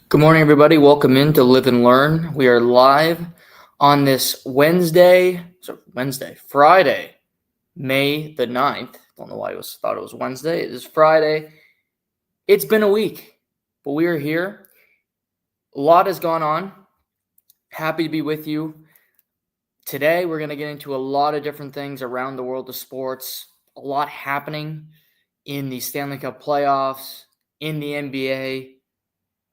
Good morning, everybody. Welcome in to Live and Learn. We are live on this Friday, May the 9th. Don't know why I thought it was Wednesday. It is Friday. It's been a week, but we are here. A lot has gone on. Happy to be with you. Today, we're going to get into a lot of different things around the world of sports. A lot happening in the Stanley Cup playoffs, in the NBA.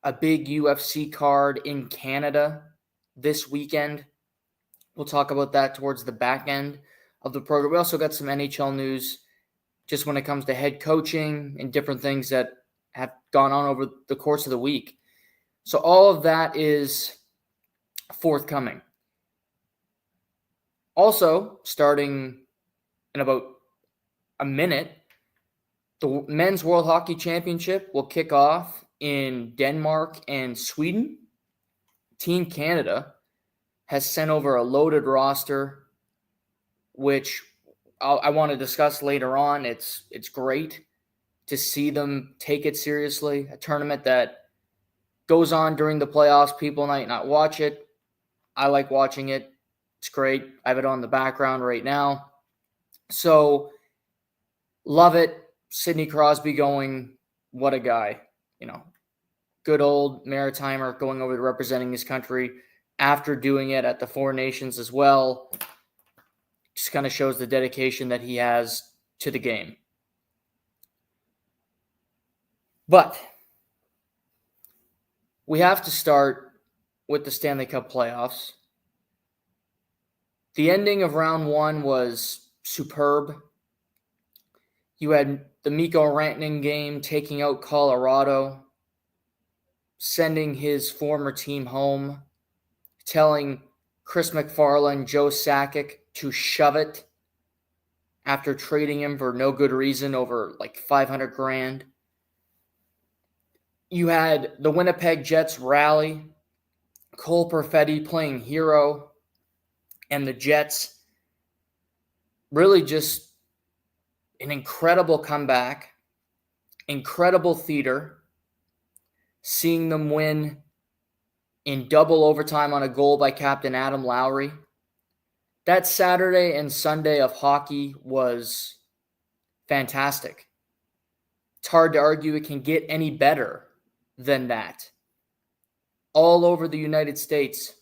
A big UFC card in Canada this weekend. We'll talk about that towards the back end of the program. We also got some NHL news just when it comes to head coaching and different things that have gone on over the course of the week. So all of that is forthcoming. Also, starting in about a minute, the Men's World Hockey Championship will kick off in Denmark and Sweden. Team Canada has sent over a loaded roster, which I want to discuss later on. It's great to see them take it seriously. A tournament that goes on during the playoffs. People might not watch it. I like watching it. It's great. I have it on the background right now. So, love it. Sidney Crosby going, what a guy. Good old Maritimer going over to representing his country after doing it at the Four Nations as well. Just kind of shows the dedication that he has to the game. But we have to start with the Stanley Cup playoffs. The ending of round one was superb. You had the Mikko Rantanen game taking out Colorado, sending his former team home, telling Chris McFarland, Joe Sakic to shove it after trading him for no good reason over like $500,000. You had the Winnipeg Jets rally, Cole Perfetti playing hero, and the Jets really just an incredible comeback, incredible theater, seeing them win in double overtime on a goal by Captain Adam Lowry. That Saturday and Sunday of hockey was fantastic. It's hard to argue it can get any better than that. All over the United States,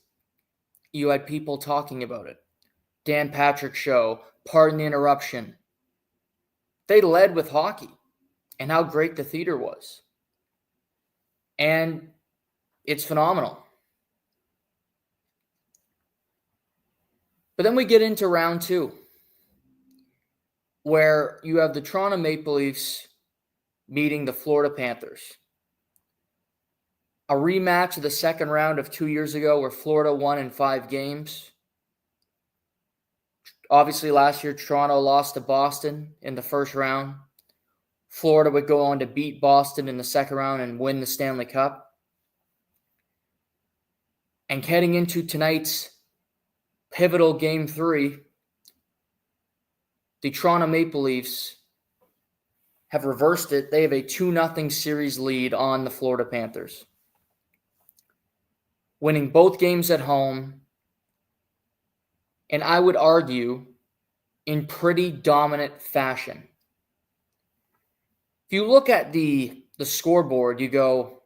you had people talking about it. Dan Patrick Show, Pardon the Interruption. They led with hockey and how great the theater was. And it's phenomenal. But then we get into round two, where you have the Toronto Maple Leafs meeting the Florida Panthers. A rematch of the second round of 2 years ago where Florida won in 5 games. Obviously, last year, Toronto lost to Boston in the first round. Florida would go on to beat Boston in the second round and win the Stanley Cup. And heading into tonight's pivotal Game 3, the Toronto Maple Leafs have reversed it. They have a 2-0 series lead on the Florida Panthers, winning both games at home, and I would argue in pretty dominant fashion. If you look at the scoreboard, you go,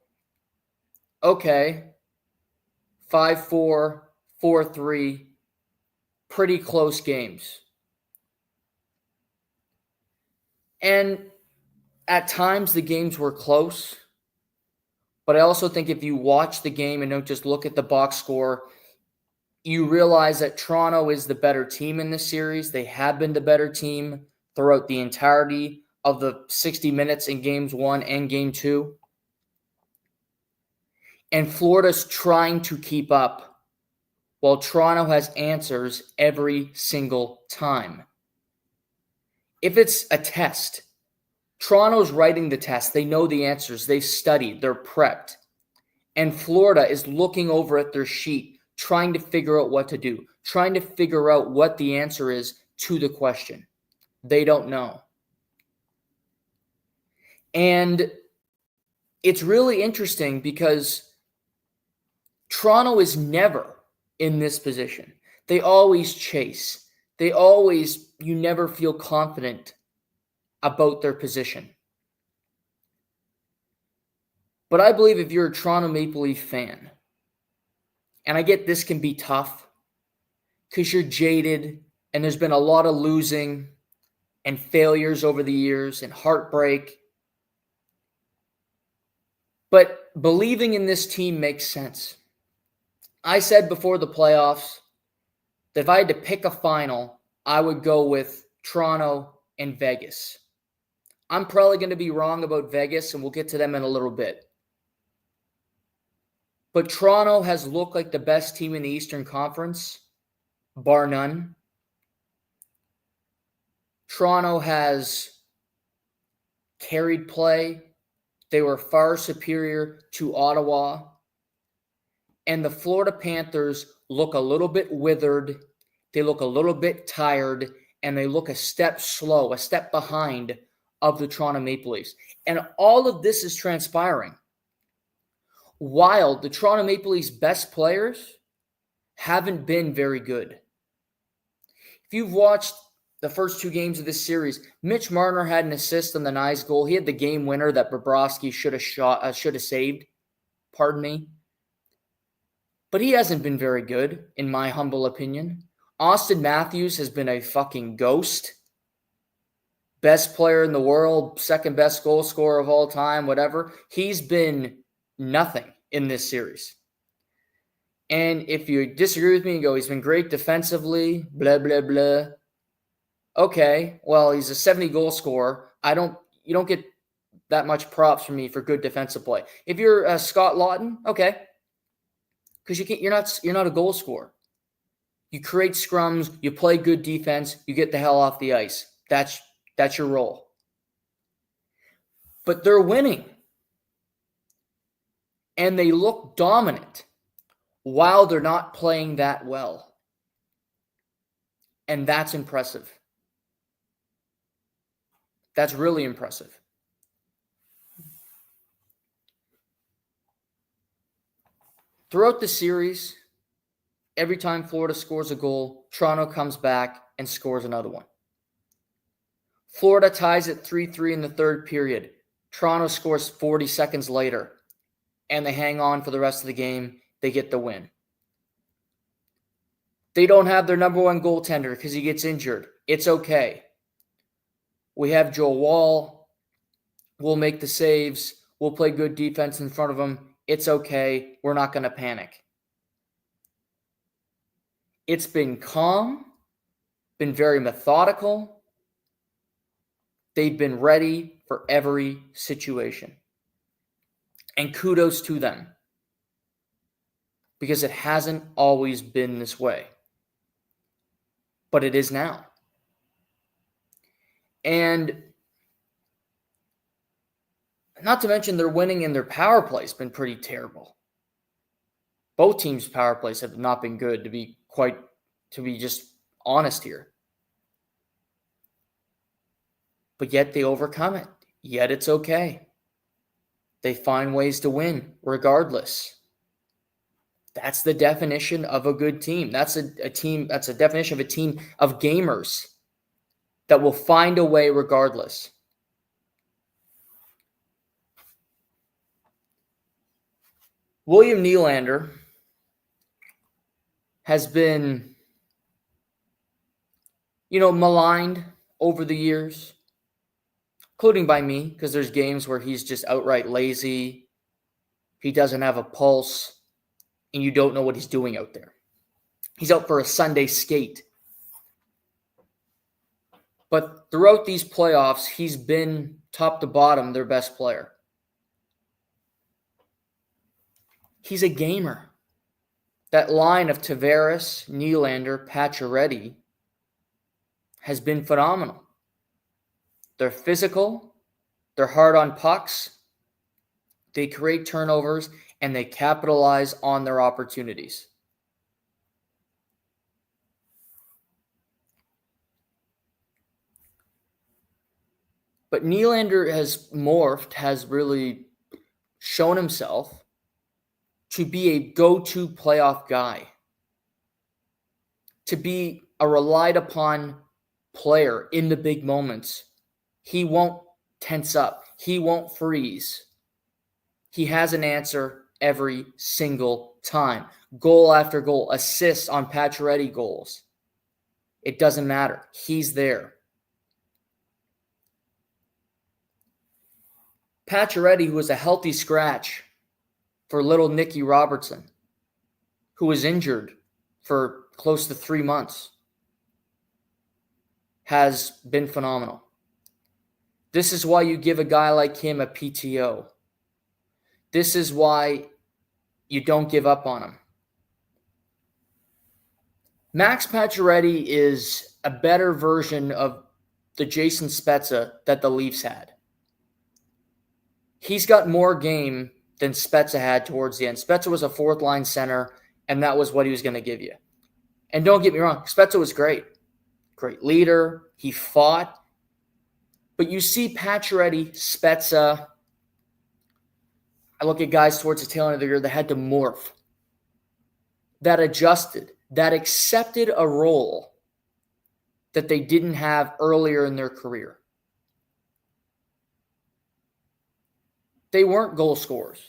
okay, 5-4, 4-3, pretty close games. And at times the games were close, but I also think if you watch the game and don't just look at the box score, you realize that Toronto is the better team in this series. They have been the better team throughout the entirety of the 60 minutes in games 1 and game 2. And Florida's trying to keep up while Toronto has answers every single time. If it's a test, Toronto's writing the test. They know the answers. They've studied. They're prepped. And Florida is looking over at their sheet, trying to figure out what to do, trying to figure out what the answer is to the question. They don't know. And it's really interesting because Toronto is never in this position. They always chase. You never feel confident about their position. But I believe if you're a Toronto Maple Leaf fan, and I get this can be tough because you're jaded and there's been a lot of losing and failures over the years and heartbreak. But believing in this team makes sense. I said before the playoffs that if I had to pick a final, I would go with Toronto and Vegas. I'm probably going to be wrong about Vegas, and we'll get to them in a little bit. But Toronto has looked like the best team in the Eastern Conference, bar none. Toronto has carried play. They were far superior to Ottawa. And the Florida Panthers look a little bit withered. They look a little bit tired. And they look a step slow, a step behind of the Toronto Maple Leafs. And all of this is transpiring while the Toronto Maple Leafs' best players haven't been very good. If you've watched the first two games of this series, Mitch Marner had an assist on the Nyes goal. He had the game winner that Bobrovsky should have saved. Pardon me. But he hasn't been very good, in my humble opinion. Austin Matthews has been a fucking ghost. Best player in the world, second best goal scorer of all time, whatever. He's been nothing in this series. And if you disagree with me and go, he's been great defensively, blah, blah, blah. Okay, well, he's a 70 goal scorer. You don't get that much props from me for good defensive play. If you're Scott Lawton, okay. Because you're not a goal scorer. You create scrums, you play good defense, you get the hell off the ice. That's your role. But they're winning. And they look dominant while they're not playing that well. And that's impressive. That's really impressive. Throughout the series, every time Florida scores a goal, Toronto comes back and scores another one. Florida ties at 3-3 in the third period. Toronto scores 40 seconds later, and they hang on for the rest of the game. They get the win. They don't have their number one goaltender because he gets injured. It's okay. We have Joe Wall. We'll make the saves. We'll play good defense in front of him. It's okay. We're not going to panic. It's been calm, been very methodical. They've been ready for every situation. And kudos to them. Because it hasn't always been this way. But it is now. And not to mention their winning in their power play has been pretty terrible. Both teams' power plays have not been good, to be just honest here. But yet they overcome it. Yet it's okay. They find ways to win regardless. That's the definition of a good team. That's a team. That's a definition of a team of gamers that will find a way regardless. William Nylander has been, maligned over the years, including by me, because there's games where he's just outright lazy. He doesn't have a pulse, and you don't know what he's doing out there. He's out for a Sunday skate. But throughout these playoffs, he's been top to bottom their best player. He's a gamer. That line of Tavares, Nylander, Pacioretty has been phenomenal. They're physical. They're hard on pucks. They create turnovers, and they capitalize on their opportunities. But Nylander has really shown himself to be a go-to playoff guy, to be a relied upon player in the big moments. He won't tense up. He won't freeze. He has an answer every single time. Goal after goal, assists on Pacioretty goals. It doesn't matter. He's there. Pacioretty, who was a healthy scratch for little Nicky Robertson, who was injured for close to 3 months, has been phenomenal. This is why you give a guy like him a PTO. This is why you don't give up on him. Max Pacioretty is a better version of the Jason Spezza that the Leafs had. He's got more game than Spezza had towards the end. Spezza was a fourth-line center, and that was what he was going to give you. And don't get me wrong, Spezza was great. Great leader. He fought. But you see Pacioretty, Spezza. I look at guys towards the tail end of the year that had to morph, that adjusted, that accepted a role that they didn't have earlier in their career. They weren't goal scorers.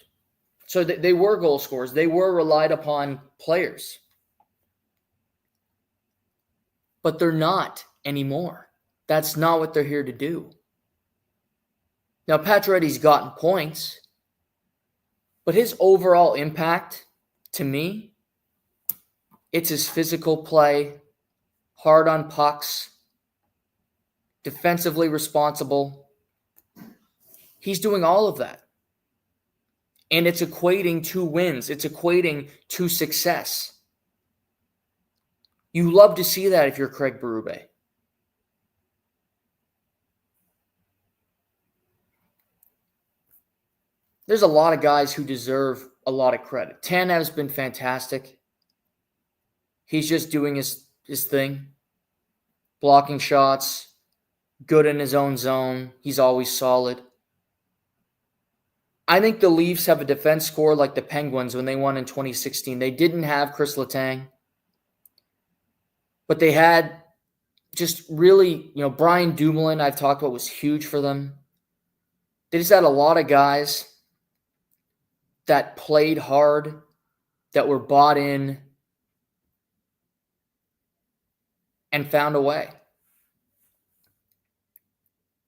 So they were goal scorers. They were relied upon players. But they're not anymore. That's not what they're here to do. Now, Pacioretty's gotten points, but his overall impact, to me, it's his physical play, hard on pucks, defensively responsible. He's doing all of that. And it's equating to wins. It's equating to success. You love to see that if you're Craig Berube. There's a lot of guys who deserve a lot of credit. Tanev's been fantastic. He's just doing his thing. Blocking shots. Good in his own zone. He's always solid. I think the Leafs have a defense core like the Penguins when they won in 2016. They didn't have Chris Letang. But they had just really, Brian Dumoulin, I've talked about, was huge for them. They just had a lot of guys that played hard, that were bought in, and found a way.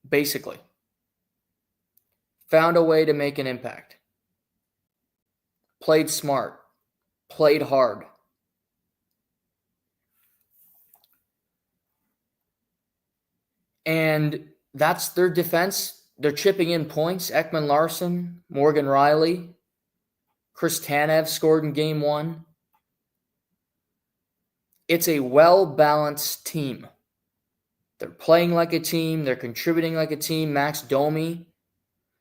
Basically. Found a way to make an impact. Played smart. Played hard. And that's their defense. They're chipping in points. Ekman Larsson, Morgan Riley, Chris Tanev scored in game 1. It's a well-balanced team. They're playing like a team. They're contributing like a team. Max Domi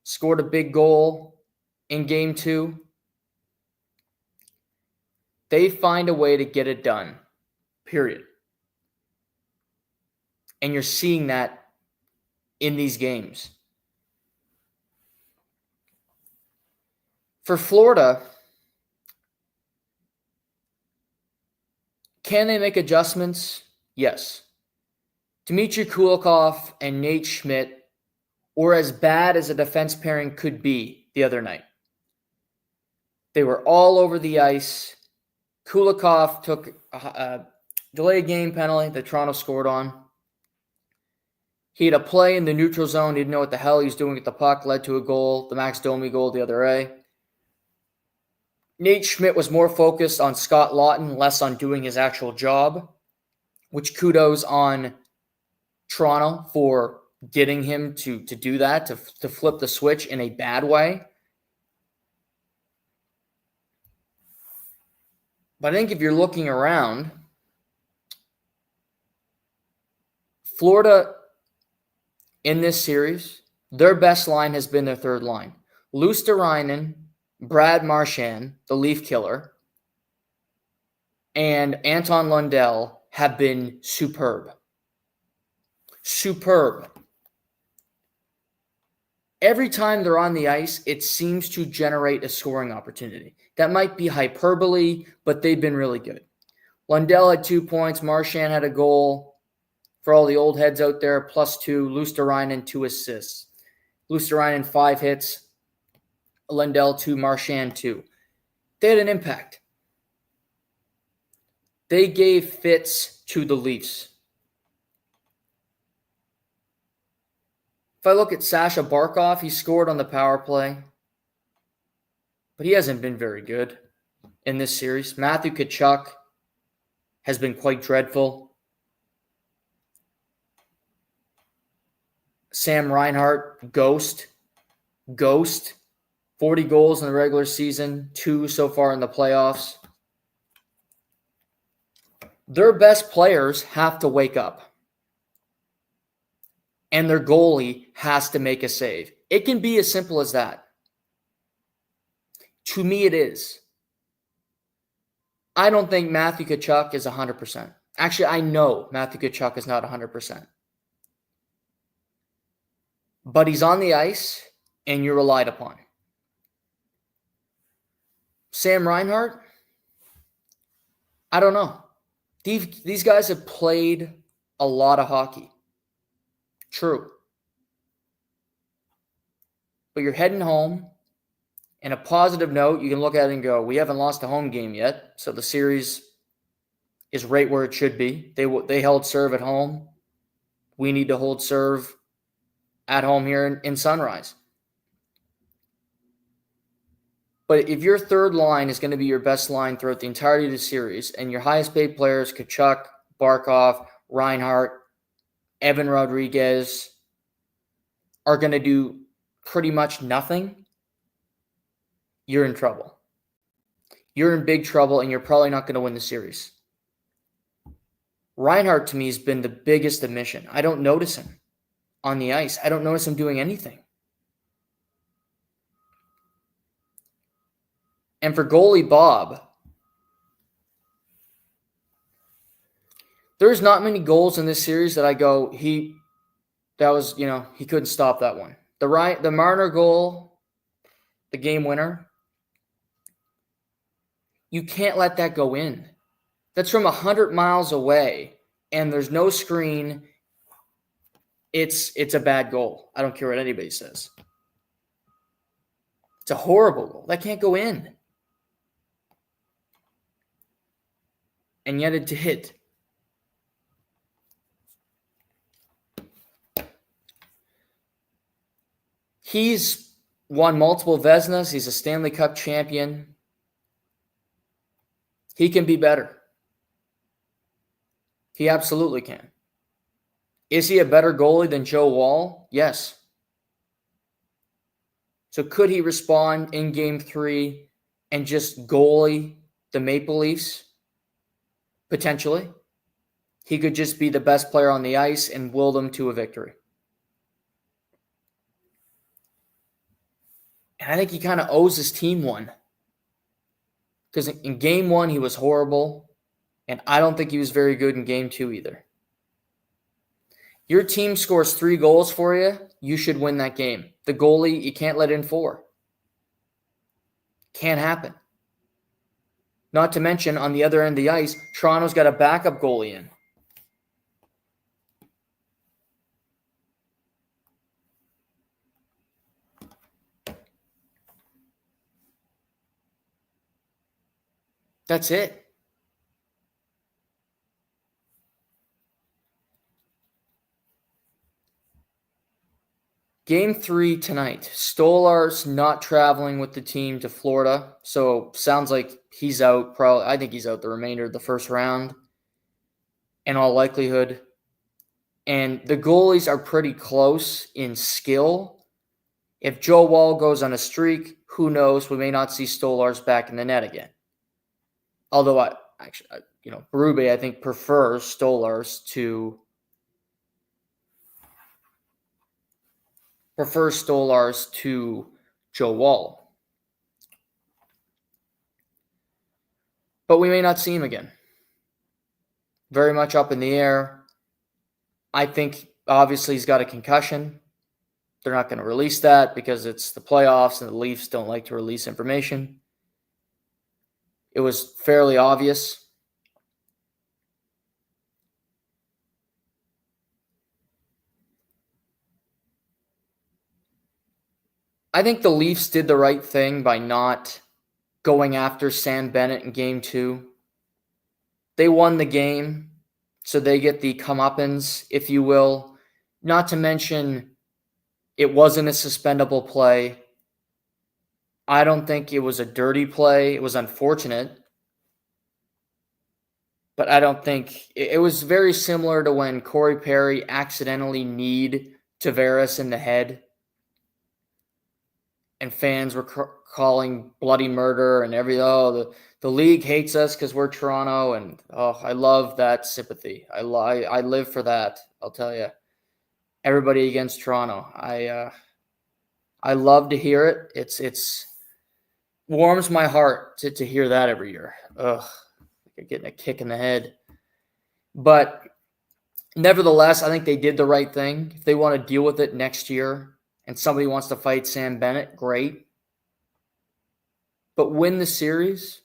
scored a big goal in game 2. They find a way to get it done, period. And you're seeing that in these games. For Florida, can they make adjustments? Yes. Dmitry Kulikov and Nate Schmidt were as bad as a defense pairing could be the other night. They were all over the ice. Kulikov took a delayed game penalty that Toronto scored on. He had a play in the neutral zone. He didn't know what the hell he was doing with the puck. Led to a goal, the Max Domi goal the other way. Nate Schmidt was more focused on Scott Lawton, less on doing his actual job, which kudos on Toronto for getting him to do that, to flip the switch in a bad way. But I think if you're looking around, Florida in this series, their best line has been their third line. Luosterainen, Brad Marchand, the Leaf killer, and Anton Lundell have been superb. Superb. Every time they're on the ice, it seems to generate a scoring opportunity. That might be hyperbole, but they've been really good. Lundell had 2 points. Marchand had a goal. For all the old heads out there, +2. Luosterainen, 2 assists. Luosterainen, 5 hits. Lundell, 2. Marchand, 2. They had an impact. They gave fits to the Leafs. If I look at Sasha Barkov, he scored on the power play, but he hasn't been very good in this series. Matthew Tkachuk has been quite dreadful. Sam Reinhart, ghost. 40 goals in the regular season, 2 so far in the playoffs. Their best players have to wake up. And their goalie has to make a save. It can be as simple as that. To me, it is. I don't think Matthew Tkachuk is 100%. Actually, I know Matthew Tkachuk is not 100%. But he's on the ice, and you're relied upon. Sam Reinhart? I don't know. These guys have played a lot of hockey. True. But you're heading home. And a positive note, you can look at it and go, we haven't lost a home game yet. So the series is right where it should be. They held serve at home. We need to hold serve at home here in Sunrise. But if your third line is going to be your best line throughout the entirety of the series, and your highest paid players, Tkachuk, Barkov, Reinhart, Evan Rodriguez, are going to do pretty much nothing, you're in trouble. You're in big trouble, and you're probably not going to win the series. Reinhart, to me, has been the biggest omission. I don't notice him on the ice. I don't notice him doing anything. And for goalie Bob, there's not many goals in this series that I go, he couldn't stop that one. The Marner goal, the game winner, you can't let that go in. That's from 100 miles away, and there's no screen. It's a bad goal. I don't care what anybody says. It's a horrible goal. That can't go in. And yet it did. He's won multiple Vezinas. He's a Stanley Cup champion. He can be better. He absolutely can. Is he a better goalie than Joe Woll? Yes. So could he respond in Game 3 and just goalie the Maple Leafs? Potentially. He could just be the best player on the ice and will them to a victory. And I think he kind of owes his team one. Because in Game 1, he was horrible. And I don't think he was very good in Game 2 either. Your team scores 3 goals for you, you should win that game. The goalie, you can't let in 4. Can't happen. Not to mention, on the other end of the ice, Toronto's got a backup goalie in. That's it. Game 3 tonight. Stolar's not traveling with the team to Florida, so sounds like he's out. I think he's out the remainder of the first round, in all likelihood. And the goalies are pretty close in skill. If Joe Woll goes on a streak, who knows? We may not see Stolar's back in the net again. Although Berube, I think, prefers Stolar's to Joe Woll. But we may not see him again. Very much up in the air. I think, obviously, he's got a concussion. They're not going to release that because it's the playoffs and the Leafs don't like to release information. It was fairly obvious. I think the Leafs did the right thing by not going after Sam Bennett in Game 2. They won the game, so they get the comeuppance, if you will. Not to mention, it wasn't a suspendable play. I don't think it was a dirty play. It was unfortunate. But I don't think it was very similar to when Corey Perry accidentally kneed Tavares in the head and fans were calling bloody murder and the league hates us because we're Toronto, and I love that sympathy. I live for that. I'll tell you, everybody against Toronto. I love to hear it. It's warms my heart to hear that every year. Getting a kick in the head. But nevertheless, I think they did the right thing. If they want to deal with it next year and somebody wants to fight Sam Bennett, great. But win the series,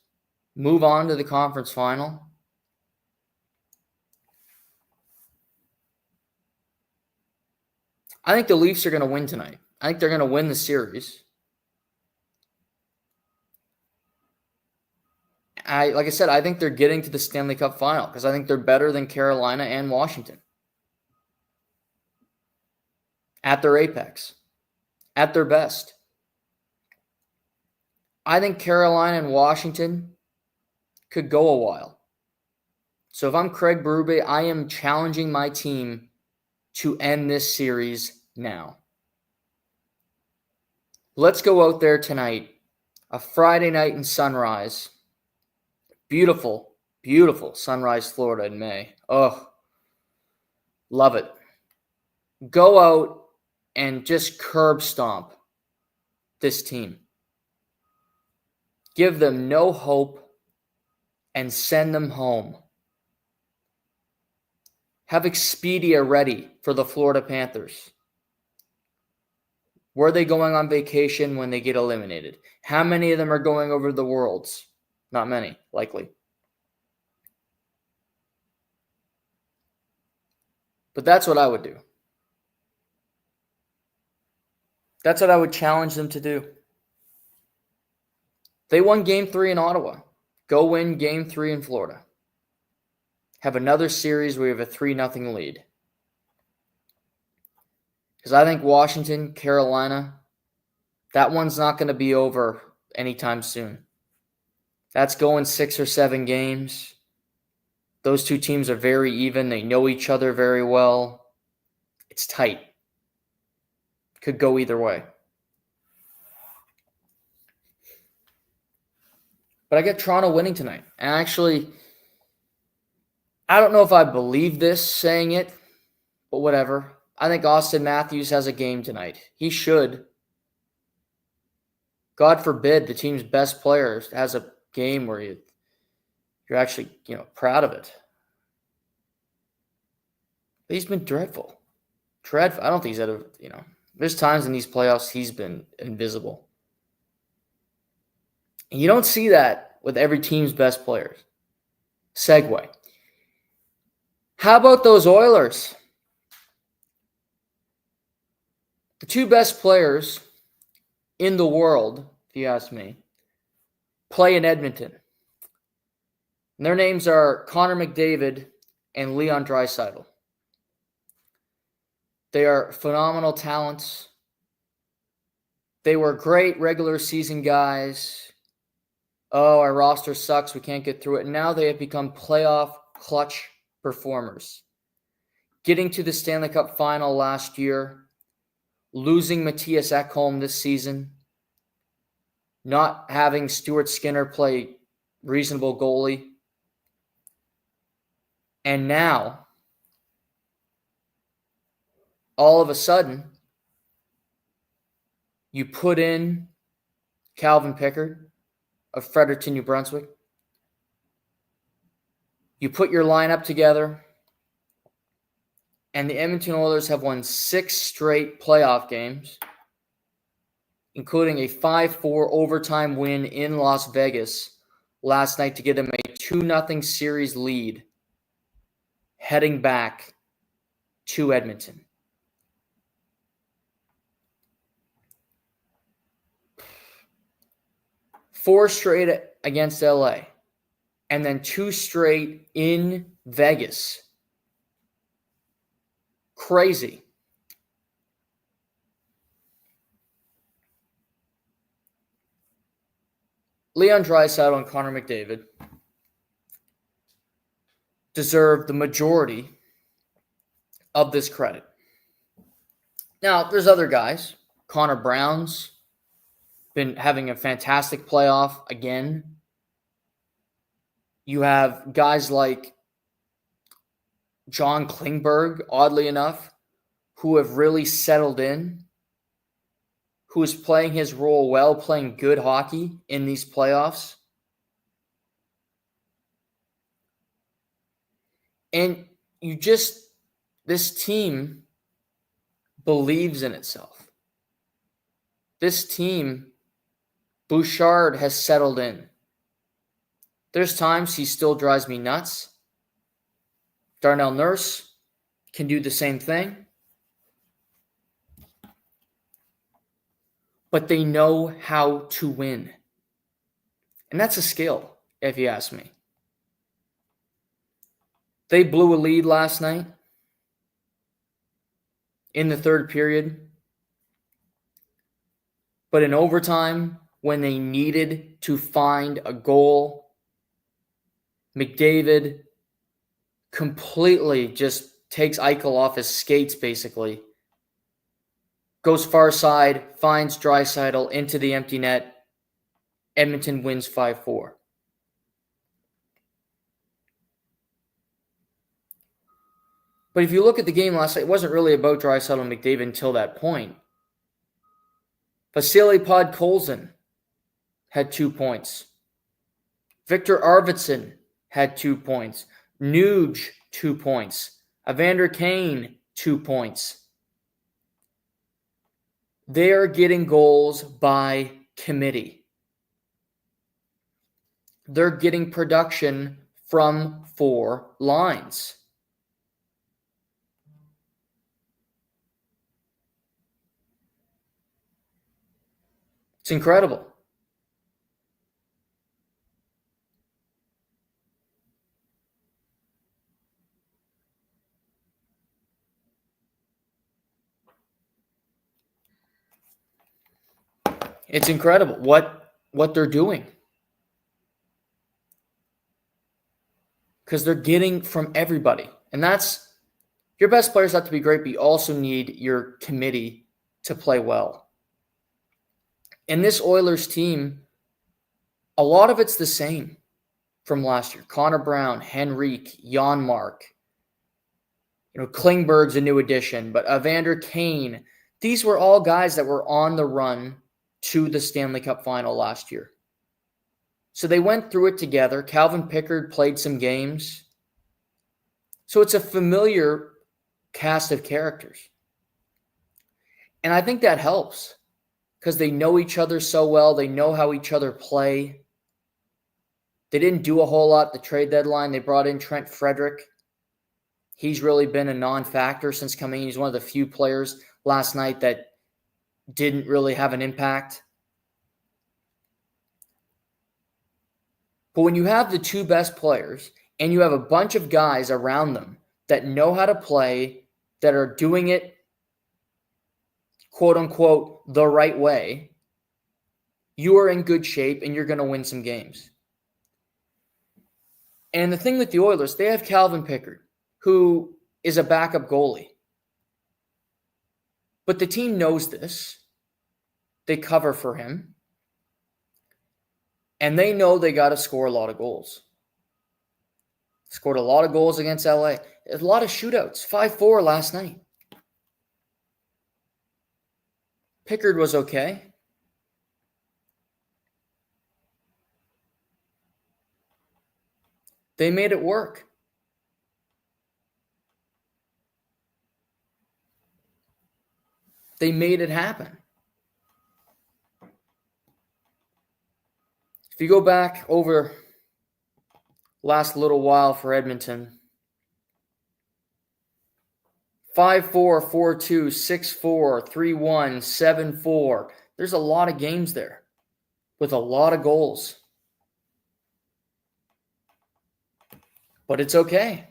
move on to the conference final. I think the Leafs are going to win tonight. I think they're going to win the series. Like I said, I think they're getting to the Stanley Cup final because I think they're better than Carolina and Washington. At their apex. At their best. I think Carolina and Washington could go a while. So if I'm Craig Berube, I am challenging my team to end this series now. Let's go out there tonight, a Friday night in Sunrise. Beautiful, beautiful Sunrise, Florida in May. Oh, love it. Go out and just curb stomp this team. Give them no hope and send them home. Have Expedia ready for the Florida Panthers. Where are they going on vacation when they get eliminated? How many of them are going over the Worlds? Not many, likely. But that's what I would do. That's what I would challenge them to do. They won Game 3 in Ottawa. Go win Game 3 in Florida. Have another series where you have a 3-0 lead. Because I think Washington, Carolina, that one's not going to be over anytime soon. That's going 6 or 7 games. Those two teams are very even. They know each other very well. It's tight. Could go either way. But I get Toronto winning tonight. And actually, I don't know if I believe this saying it, but whatever. I think Austin Matthews has a game tonight. He should. God forbid the team's best player has a game where you're actually, proud of it. But he's been dreadful. Dreadful. I don't think he's ever, there's times in these playoffs he's been invisible. And you don't see that with every team's best players. Segue. How about those Oilers? The two best players in the world, if you ask me, play in Edmonton. And their names are Connor McDavid and Leon Draisaitl. They are phenomenal talents. They were great regular season guys. Oh, our roster sucks. We can't get through it. And now they have become playoff clutch performers. Getting to the Stanley Cup final last year. Losing Matthias Ekholm this season. Not having Stuart Skinner play reasonable goalie. And now, all of a sudden, you put in Calvin Pickard of Fredericton, New Brunswick. You put your lineup together. And the Edmonton Oilers have won 6 straight playoff games, including a 5-4 overtime win in Las Vegas last night to give them a 2-0 series lead heading back to Edmonton. Four straight against LA, and then 2 straight in Vegas. Crazy. Leon Draisaitl and Connor McDavid deserve the majority of this credit. Now, there's other guys. Connor Brown's been having a fantastic playoff again. You have guys like John Klingberg, oddly enough, who have really settled in, who is playing his role well, playing good hockey in these playoffs. And this team believes in itself. This team, Bouchard has settled in. There's times he still drives me nuts. Darnell Nurse can do the same thing. But they know how to win. And that's a skill, if you ask me. They blew a lead last night in the third period. But in overtime, when they needed to find a goal, McDavid completely just takes Eichel off his skates, basically. Goes far side, finds Draisaitl into the empty net. Edmonton wins 5-4. But if you look at the game last night, it wasn't really about Draisaitl and McDavid until that point. Vasily Podkolzin had 2 points. Victor Arvidsson had 2 points. Nuge, 2 points. Evander Kane, 2 points. They are getting goals by committee. They're getting production from 4 lines. It's incredible. It's incredible what they're doing. Because they're getting from everybody. And that's, your best players have to be great, but you also need your committee to play well. And this Oilers team, a lot of it's the same from last year. Connor Brown, Henrique, Janmark. Klingberg's a new addition, but Evander Kane. These were all guys that were on the run to the Stanley Cup final last year. So they went through it together. Calvin Pickard played some games. So it's a familiar cast of characters. And I think that helps because they know each other so well. They know how each other play. They didn't do a whole lot at the trade deadline. They brought in Trent Frederick. He's really been a non-factor since coming in. He's one of the few players last night that didn't really have an impact. But when you have the 2 best players and you have a bunch of guys around them that know how to play, that are doing it, quote unquote, the right way, you are in good shape and you're going to win some games. And the thing with the Oilers, they have Calvin Pickard, who is a backup goalie. But the team knows this. They cover for him. And they know they got to score a lot of goals. Scored a lot of goals against LA. A lot of shootouts. 5-4 last night. Pickard was okay. They made it work. They made it happen. If you go back over last little while for Edmonton, 5-4, 4-2, 6-4, 3-1, 7-4. There's a lot of games there with a lot of goals. But it's okay.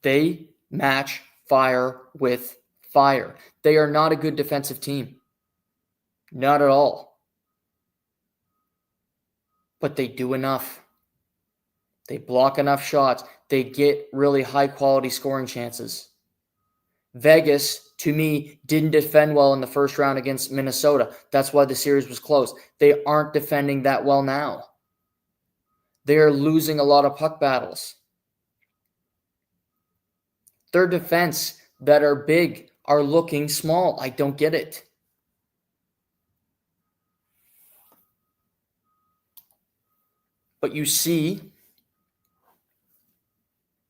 They match fire with fire. They are not a good defensive team. Not at all. But they do enough. They block enough shots. They get really high-quality scoring chances. Vegas, to me, didn't defend well in the first round against Minnesota. That's why the series was close. They aren't defending that well now. They are losing a lot of puck battles. Their defense that are big are looking small. I don't get it. But you see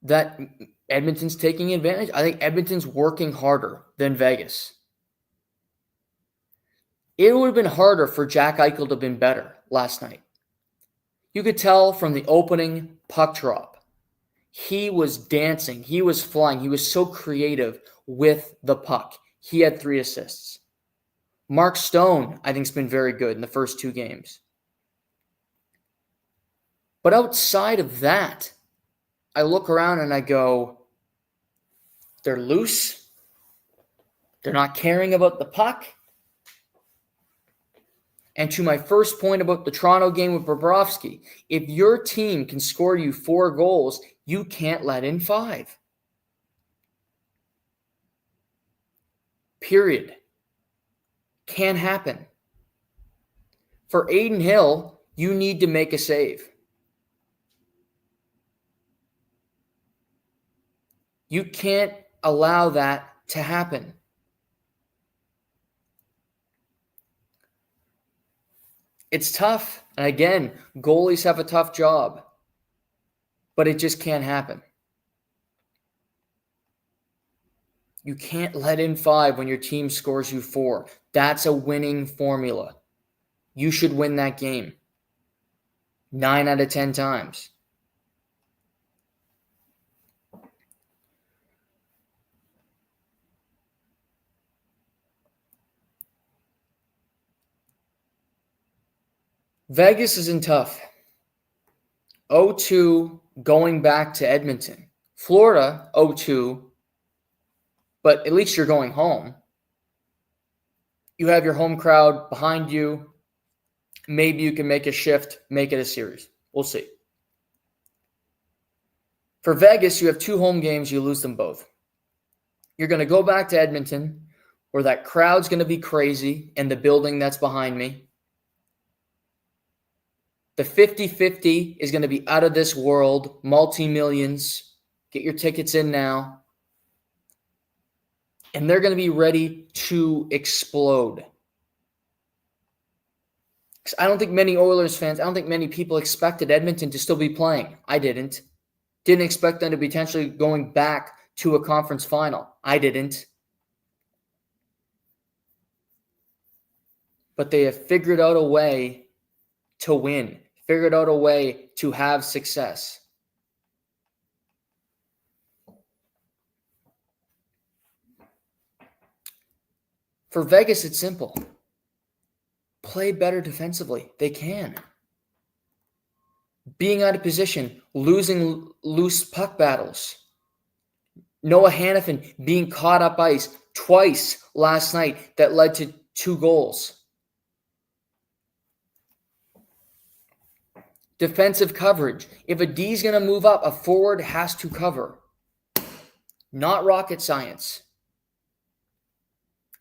that Edmonton's taking advantage. I think Edmonton's working harder than Vegas. It would have been harder for Jack Eichel to have been better last night. You could tell from the opening puck drop. He was dancing. He was flying. He was so creative with the puck. He had 3 assists. Mark Stone, I think, has been very good in the first 2 games. But outside of that, I look around and I go, they're loose. They're not caring about the puck. And to my first point about the Toronto game with Bobrovsky, if your team can score you 4 goals, you can't let in 5. Period. Can't happen. For Aiden Hill, you need to make a save. You can't allow that to happen. It's tough. And again, goalies have a tough job. But it just can't happen. You can't let in 5 when your team scores you 4. That's a winning formula. You should win that game 9 out of 10 times. Vegas isn't tough. 0-2 going back to Edmonton. Florida, 0-2, but at least you're going home. You have your home crowd behind you. Maybe you can make a shift, make it a series. We'll see. For Vegas, you have 2 home games. You lose them both. You're going to go back to Edmonton, where that crowd's going to be crazy in the building that's behind me. The 50-50 is going to be out of this world, multi-millions. Get your tickets in now. And they're going to be ready to explode. I don't think many Oilers fans, I don't think many people expected Edmonton to still be playing. I didn't. Didn't expect them to be potentially going back to a conference final. I didn't. But they have figured out a way to win. Figured out a way to have success. For Vegas, it's simple. Play better defensively. They can. Being out of position, losing loose puck battles. Noah Hannafin being caught up ice twice last night that led to 2 goals. Defensive coverage. If a D is going to move up, a forward has to cover. Not rocket science.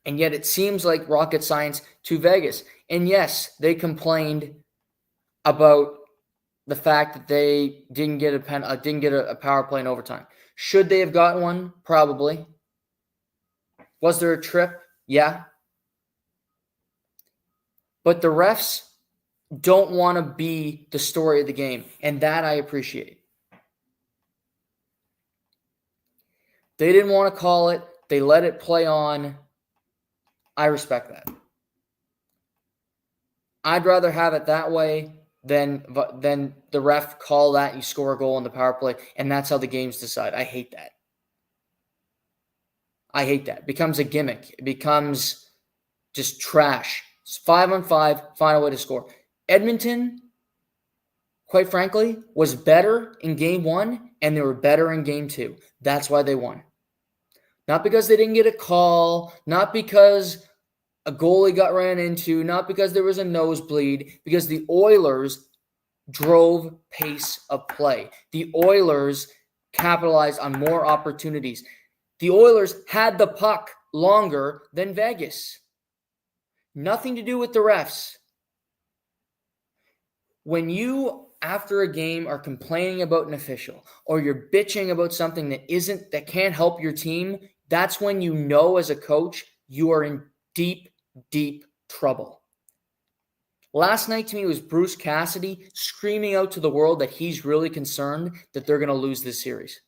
And yet it seems like rocket science to Vegas. And yes, they complained about the fact that they didn't get a power play in overtime. Should they have gotten one? Probably. Was there a trip? Yeah. But the refs don't want to be the story of the game, and that I appreciate. They didn't want to call it. They let it play on. I respect that. I'd rather have it that way than the ref call that, you score a goal on the power play, and that's how the games decide. I hate that. It becomes a gimmick. It becomes just trash. It's 5-on-5, find a way to score. Edmonton, quite frankly, was better in game 1, and they were better in game 2. That's why they won. Not because they didn't get a call, not because a goalie got ran into, not because there was a nosebleed, because the Oilers drove pace of play. The Oilers capitalized on more opportunities. The Oilers had the puck longer than Vegas. Nothing to do with the refs. When you, after a game, are complaining about an official, or you're bitching about something that can't help your team, that's when you know as a coach you are in deep, deep trouble. Last night to me was Bruce Cassidy screaming out to the world that he's really concerned that they're going to lose this series.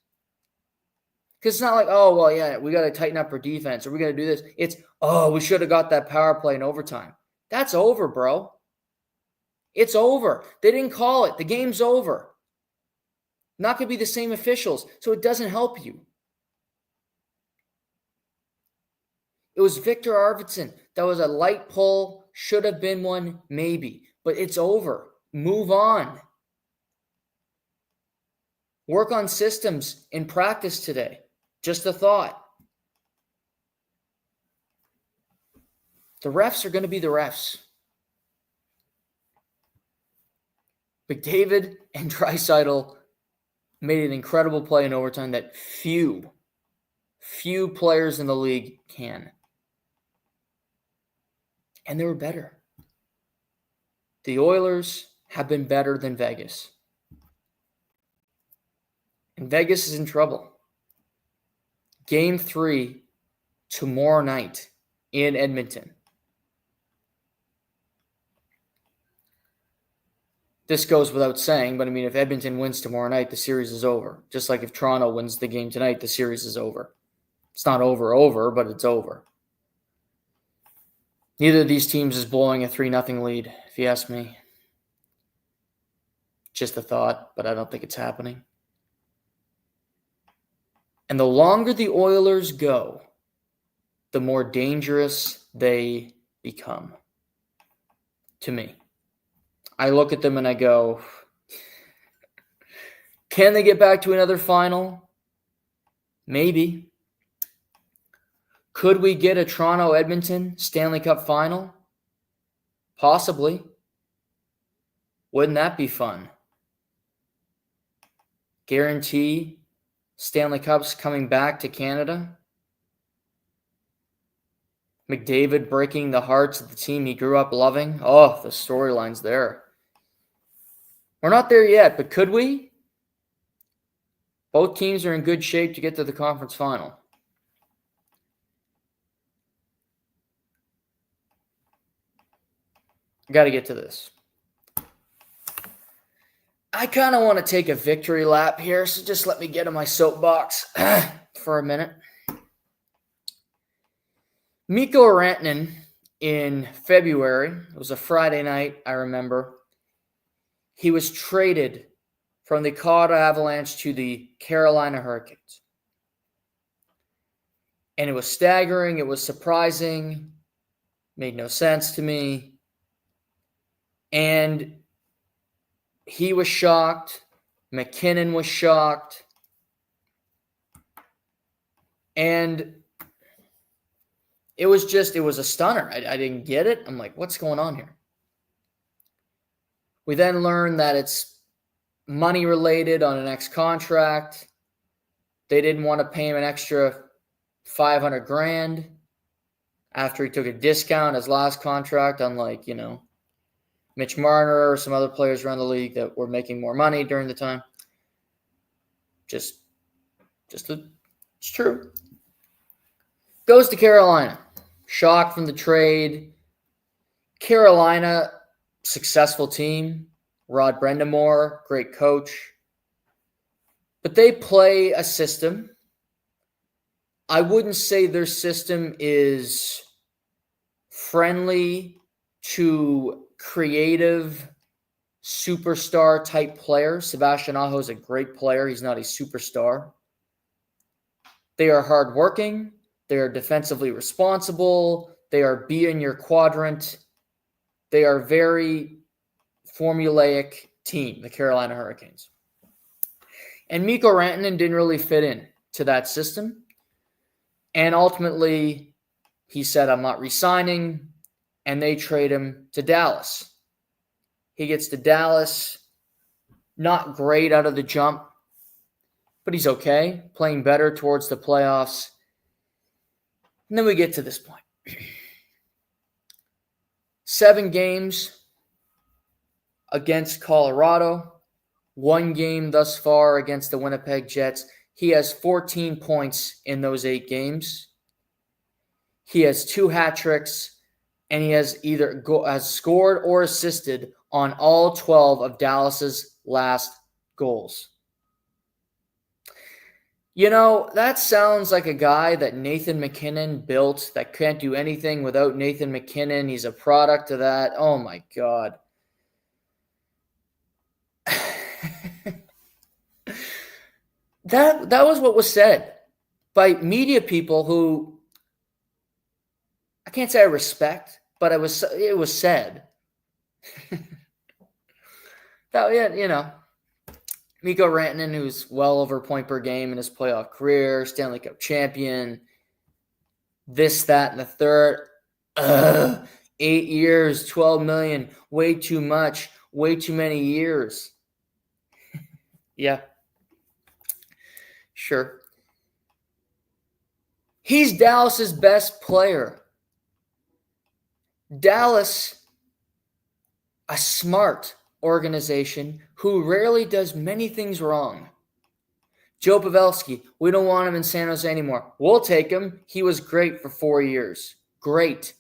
Because it's not like, oh, well, yeah, we got to tighten up our defense, or we got to do this. It's, oh, we should have got that power play in overtime. That's over, bro. It's over. They didn't call it. The game's over. Not going to be the same officials, so it doesn't help you. It was Victor Arvidsson. That was a light pull. Should have been one, maybe. But it's over. Move on. Work on systems in practice today. Just a thought. The refs are going to be the refs. McDavid and Draisaitl made an incredible play in overtime that few players in the league can. And they were better. The Oilers have been better than Vegas. And Vegas is in trouble. Game 3 tomorrow night in Edmonton. This goes without saying, but I mean, if Edmonton wins tomorrow night, the series is over. Just like if Toronto wins the game tonight, the series is over. It's not over, but it's over. Neither of these teams is blowing a 3-0 lead, if you ask me. Just a thought, but I don't think it's happening. And the longer the Oilers go, the more dangerous they become. To me. I look at them and I go, can they get back to another final? Maybe. Could we get a Toronto-Edmonton Stanley Cup final? Possibly. Wouldn't that be fun? Guarantee Stanley Cups coming back to Canada. McDavid breaking the hearts of the team he grew up loving. Oh, the storyline's there. We're not there yet, but could we? Both teams are in good shape to get to the conference final. I got to get to this. I kind of want to take a victory lap here, so just let me get on my soapbox for a minute. Mikko Rantanen in February, it was a Friday night, I remember, he was traded from the Colorado Avalanche to the Carolina Hurricanes. And it was staggering, it was surprising, made no sense to me. And he was shocked. McKinnon was shocked. And it was a stunner. I didn't get it. I'm like, what's going on here? We then learned that it's money related on an next contract. They didn't want to pay him an extra $500,000 after he took a discount his last contract, unlike, Mitch Marner or some other players around the league that were making more money during the time. It's true. Goes to Carolina. Shock from the trade. Carolina, successful team. Rod Brendamore, great coach. But they play a system I wouldn't say their system is friendly to creative superstar type players. Sebastian Aho is a great player. He's not a superstar. They are hardworking. They are defensively responsible. They are B in your quadrant. They are very formulaic team, the Carolina Hurricanes. And Mikko Rantanen didn't really fit in to that system. And ultimately, he said, I'm not re-signing, and they trade him to Dallas. He gets to Dallas, not great out of the jump, but he's okay, playing better towards the playoffs. And then we get to this point. 7 games against Colorado, 1 game thus far against the Winnipeg Jets. He has 14 points in those 8 games. He has 2 hat tricks, and he has either has scored or assisted on all 12 of Dallas's last goals. You know, that sounds like a guy that Nathan Mackinnon built that can't do anything without Nathan Mackinnon. He's a product of that. Oh, my God. That was what was said by media people who I can't say I respect, but it was said. That, you know, Mikko Rantanen, who's well over a point per game in his playoff career, Stanley Cup champion, this, that, and the third. 8 years, $12 million, way too much, way too many years. Yeah. Sure. He's Dallas's best player. Dallas, a smart organization who rarely does many things wrong. Joe Pavelski, we don't want him in San Jose anymore. We'll take him. He was great for 4 years. Great.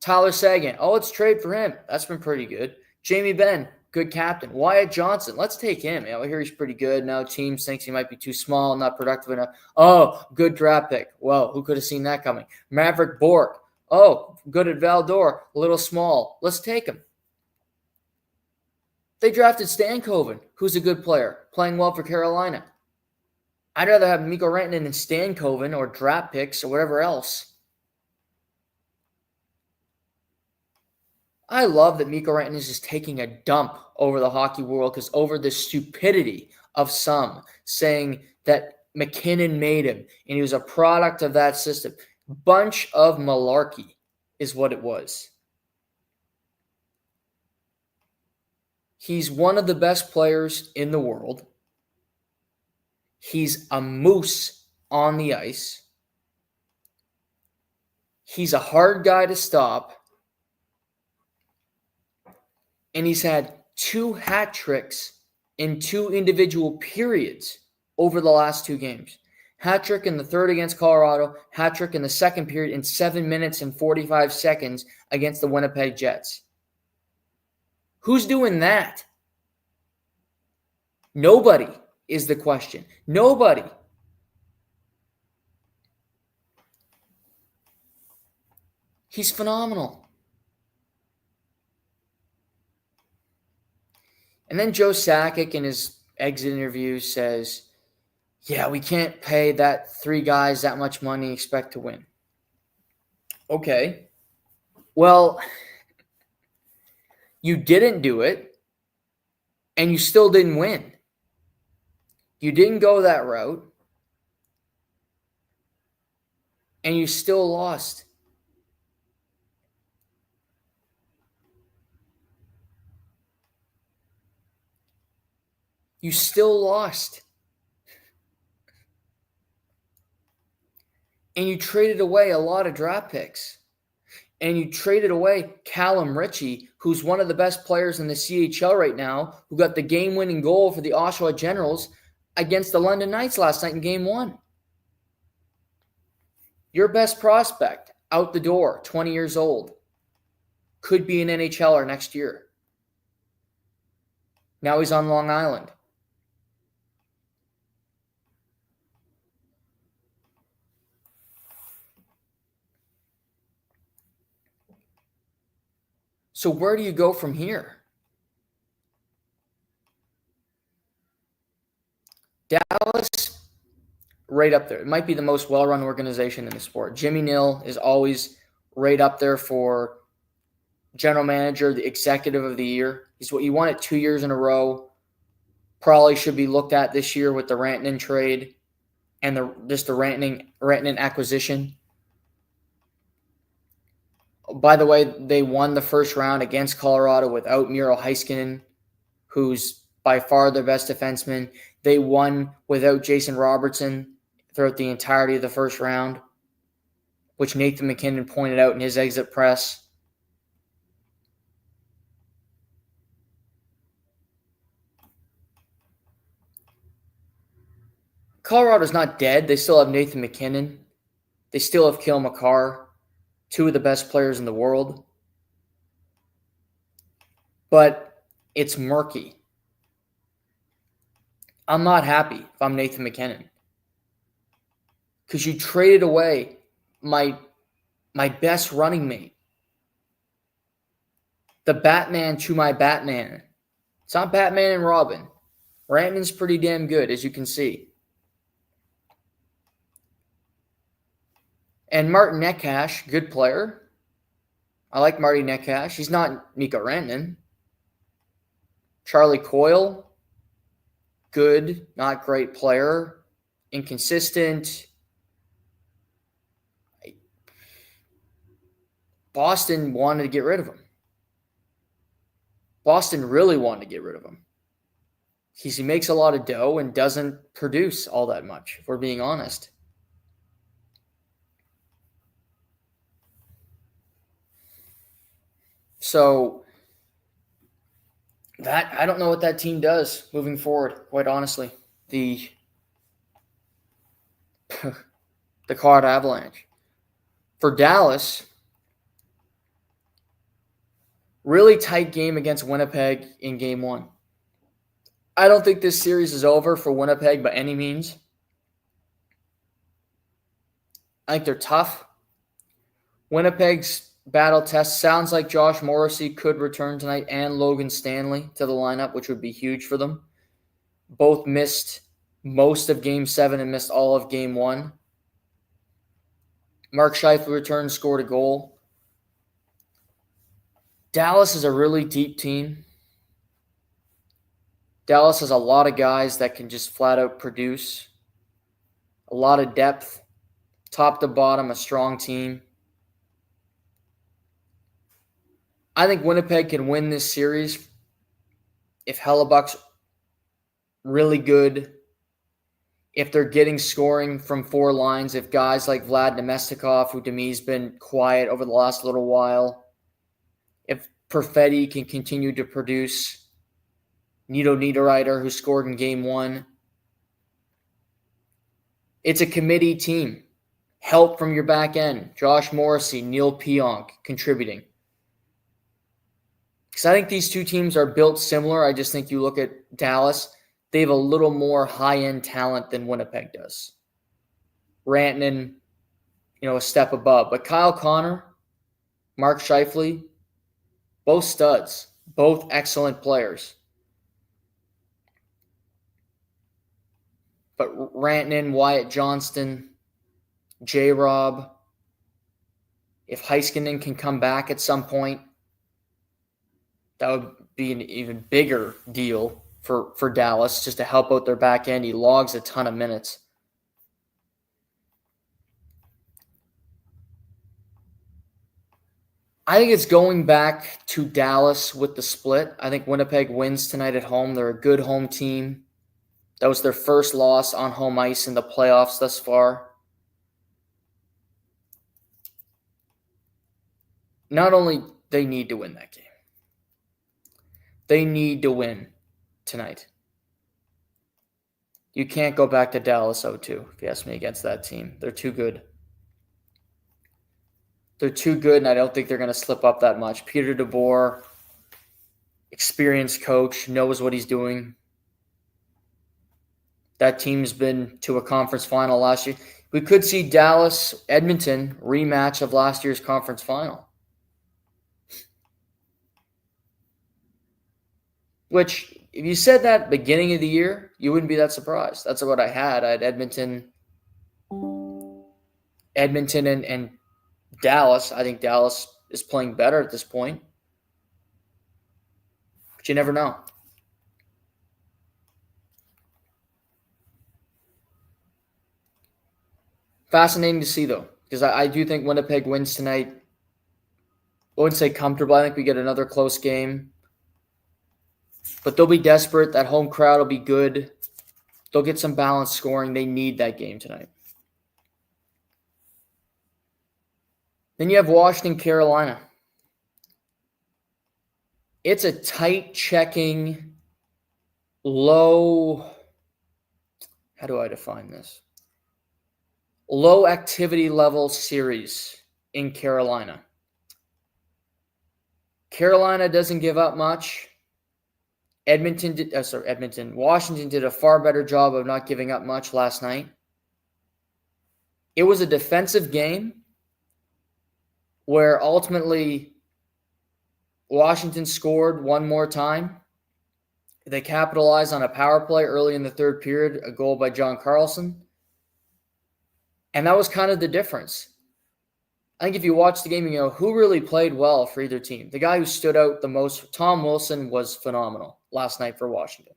Tyler Seguin, let's trade for him. That's been pretty good. Jamie Benn, good captain. Wyatt Johnson, let's take him. I hear he's pretty good. Now teams thinks he might be too small, not productive enough. Oh, good draft pick. Whoa, who could have seen that coming? Maverick Bourque. Oh, good at Valdor. A little small. Let's take him. They drafted Stankoven, who's a good player, playing well for Carolina. I'd rather have Mikko Rantanen than Stankoven or draft picks or whatever else. I love that Mikko Rantanen is just taking a dump over the hockey world because over the stupidity of some saying that McKinnon made him and he was a product of that system. Bunch of malarkey is what it was. He's one of the best players in the world. He's a moose on the ice. He's a hard guy to stop. And he's had 2 hat tricks in 2 individual periods over the last 2 games. Hat trick in the third against Colorado, hat trick in the second period in 7 minutes and 45 seconds against the Winnipeg Jets. Who's doing that? Nobody is the question. Nobody. He's phenomenal. And then Joe Sakic in his exit interview says, yeah, we can't pay that 3 guys that much money and expect to win. Okay. Well, you didn't do it, and you still didn't win. You didn't go that route, and you still lost. You still lost. And you traded away a lot of draft picks. And you traded away Callum Ritchie, who's one of the best players in the CHL right now, who got the game-winning goal for the Oshawa Generals against the London Knights last night in Game 1. Your best prospect, out the door, 20 years old, could be an NHLer next year. Now he's on Long Island. So where do you go from here? Dallas, right up there. It might be the most well-run organization in the sport. Jimmy Nill is always right up there for general manager, the executive of the year. He won it 2 years in a row. Probably should be looked at this year with the Rantanen trade and the Rantanen acquisition. By the way, they won the first round against Colorado without Miro Heiskanen, who's by far their best defenseman. They won without Jason Robertson throughout the entirety of the first round, which Nathan Mackinnon pointed out in his exit press. Colorado's not dead. They still have Nathan MacKinnon. They still have Cale Makar, two of the best players in the world. But it's murky. I'm not happy if I'm Nathan MacKinnon. Because you traded away my best running mate. The Batman to my Batman. It's not Batman and Robin. Rantanen's pretty damn good, as you can see. And Martin Necas, good player. I like Marty Necas. He's not Mikko Rantanen. Charlie Coyle, good, not great player. Inconsistent. Boston wanted to get rid of him. Boston really wanted to get rid of him. He makes a lot of dough and doesn't produce all that much, if we're being honest. So that I don't know what that team does moving forward, quite honestly. The Colorado Avalanche. For Dallas, really tight game against Winnipeg in Game 1. I don't think this series is over for Winnipeg by any means. I think they're tough. Winnipeg's battle test sounds like Josh Morrissey could return tonight and Logan Stanley to the lineup, which would be huge for them. Both missed most of Game 7 and missed all of Game 1. Mark Scheifele returned, scored a goal. Dallas is a really deep team. Dallas has a lot of guys that can just flat out produce. A lot of depth. Top to bottom, a strong team. I think Winnipeg can win this series if Hellebuck's really good, if they're getting scoring from four lines, if guys like Vlad Nemestikov, who to me has been quiet over the last little while, if Perfetti can continue to produce, Nito Niederreiter, who scored in Game 1. It's a committee team. Help from your back end. Josh Morrissey, Neil Pionk contributing. Because I think these two teams are built similar. I just think you look at Dallas, they have a little more high-end talent than Winnipeg does. Rantanen, a step above. But Kyle Connor, Mark Scheifele, both studs, both excellent players. But Rantanen, Wyatt Johnston, J-Rob, if Heiskanen can come back at some point, that would be an even bigger deal for Dallas, just to help out their back end. He logs a ton of minutes. I think it's going back to Dallas with the split. I think Winnipeg wins tonight at home. They're a good home team. That was their first loss on home ice in the playoffs thus far. Not only they need to win that game, they need to win tonight. You can't go back to Dallas 0-2, if you ask me, against that team. They're too good. They're too good, and I don't think they're going to slip up that much. Peter DeBoer, experienced coach, knows what he's doing. That team's been to a conference final last year. We could see Dallas-Edmonton rematch of last year's conference final. which if you said that beginning of the year, you wouldn't be that surprised. That's what I had. I had Edmonton and Dallas. I think Dallas is playing better at this point. But you never know. Fascinating to see, though, because I do think Winnipeg wins tonight. I wouldn't say comfortable. I think we get another close game. But they'll be desperate. That home crowd will be good. They'll get some balanced scoring. They need that game tonight. Then you have Washington, Carolina. It's a tight checking, low, how do I define this? Low activity level series in Carolina. Carolina doesn't give up much. Washington did a far better job of not giving up much last night. It was a defensive game where ultimately Washington scored one more time. They capitalized on a power play early in the third period, a goal by John Carlson. And that was kind of the difference. I think if you watch the game, you know who really played well for either team. The guy who stood out the most, Tom Wilson, was phenomenal last night for Washington.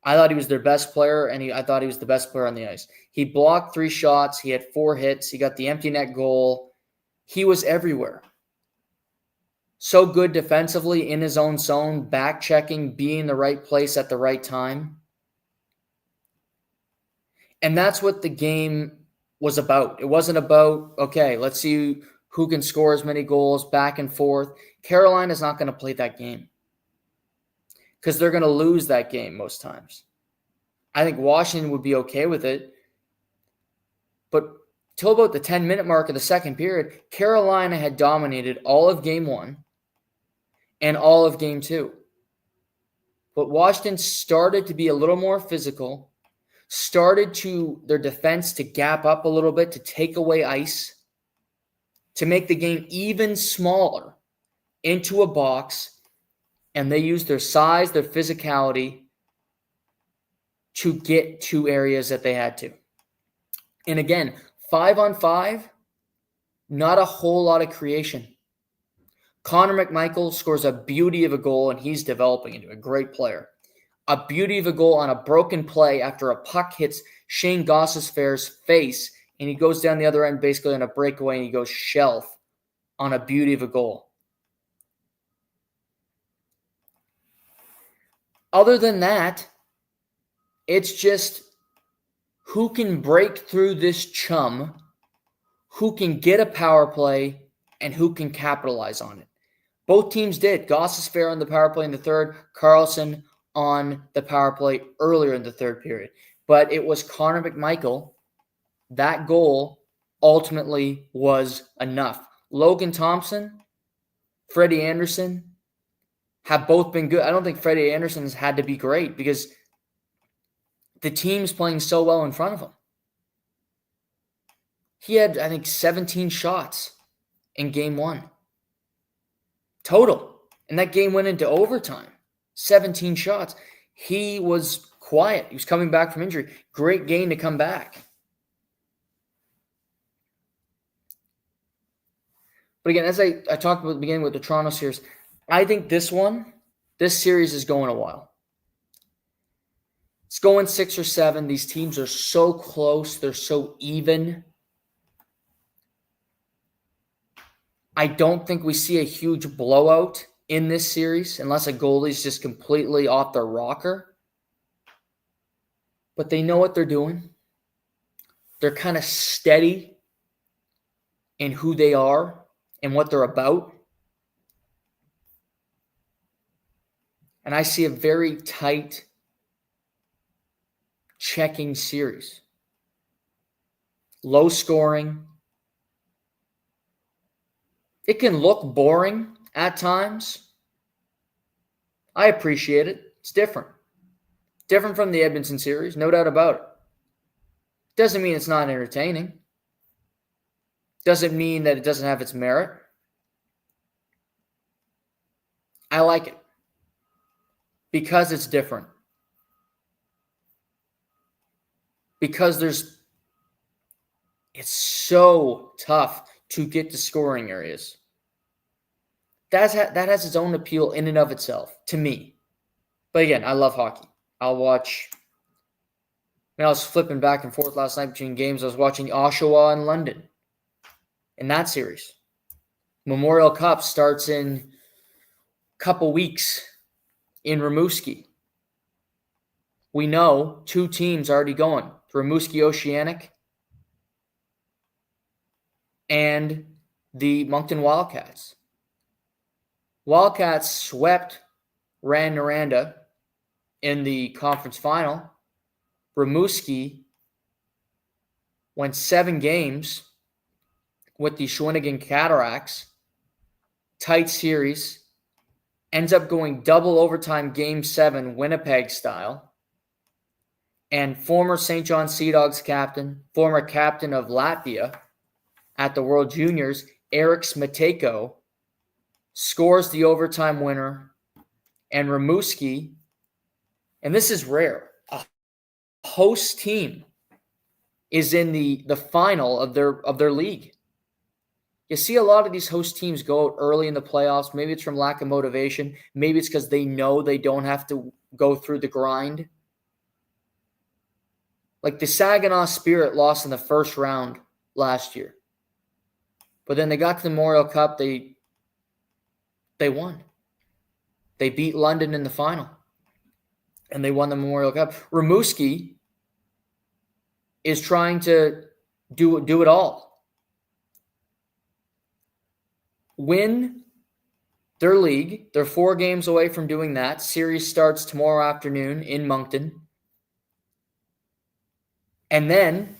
I thought he was their best player, and I thought he was the best player on the ice. He blocked 3 shots. He had 4 hits. He got the empty net goal. He was everywhere. So good defensively in his own zone, back checking, being in the right place at the right time. And that's what the game was about. It wasn't about, okay, let's see who can score as many goals back and forth. Carolina's not going to play that game because they're going to lose that game most times. I think Washington would be okay with it. But till about the 10-minute mark of the second period, Carolina had dominated all of game 1 and all of game 2. But Washington started to be a little more physical, started to their defense to gap up a little bit, to take away ice, to make the game even smaller into a box, and they used their size, their physicality to get to areas that they had to. And again, 5-on-5, not a whole lot of creation. Connor McMichael scores a beauty of a goal, and he's developing into a great player. A beauty of a goal on a broken play after a puck hits Shane Gostisbehere's face, and he goes down the other end basically on a breakaway, and he goes shelf on a beauty of a goal. Other than that, it's just who can break through this chum, who can get a power play, and who can capitalize on it. Both teams did. Gostisbehere on the power play in the third, Carlson on the power play earlier in the third period. But it was Connor McMichael. That goal ultimately was enough. Logan Thompson, Freddie Anderson have both been good. I don't think Freddie Anderson's had to be great because the team's playing so well in front of him. He had, I think, 17 shots in game 1. Total. And that game went into overtime. 17 shots. He was quiet. He was coming back from injury. Great game to come back. But again, as I talked about at the beginning with the Toronto series, I think this series is going a while. It's going 6 or 7. These teams are so close. They're so even. I don't think we see a huge blowout in this series unless a goalie's just completely off their rocker. But they know what they're doing. They're kind of steady in who they are and what they're about. And I see a very tight checking series. Low scoring. It can look boring at times. I appreciate it. It's different. Different from the Edmonton series, no doubt about it. Doesn't mean it's not entertaining. Doesn't mean that it doesn't have its merit. I like it. Because it's different. Because it's so tough to get to scoring areas. That has its own appeal in and of itself, to me. But again, I love hockey. I'll watch. I was flipping back and forth last night between games. I was watching Oshawa and London in that series. Memorial Cup starts in a couple weeks in Rimouski. We know 2 teams already going. Rimouski Oceanic and the Moncton Wildcats. Wildcats swept Ranaranda in the conference final. Rimouski went 7 games with the Shawinigan Cataracts. Tight series. Ends up going double overtime game 7, Winnipeg style. And former St. John Sea Dogs captain, former captain of Latvia at the World Juniors, Eric Smateko, scores the overtime winner. And Rimouski, and this is rare, a host team is in the final of their league. You see a lot of these host teams go out early in the playoffs. Maybe it's from lack of motivation. Maybe it's because they know they don't have to go through the grind. Like the Saginaw Spirit lost in the first round last year. But then they got to the Memorial Cup. They won. They beat London in the final. And they won the Memorial Cup. Rimouski is trying to do it all. Win their league. They're 4 games away from doing that. Series starts tomorrow afternoon in Moncton. And then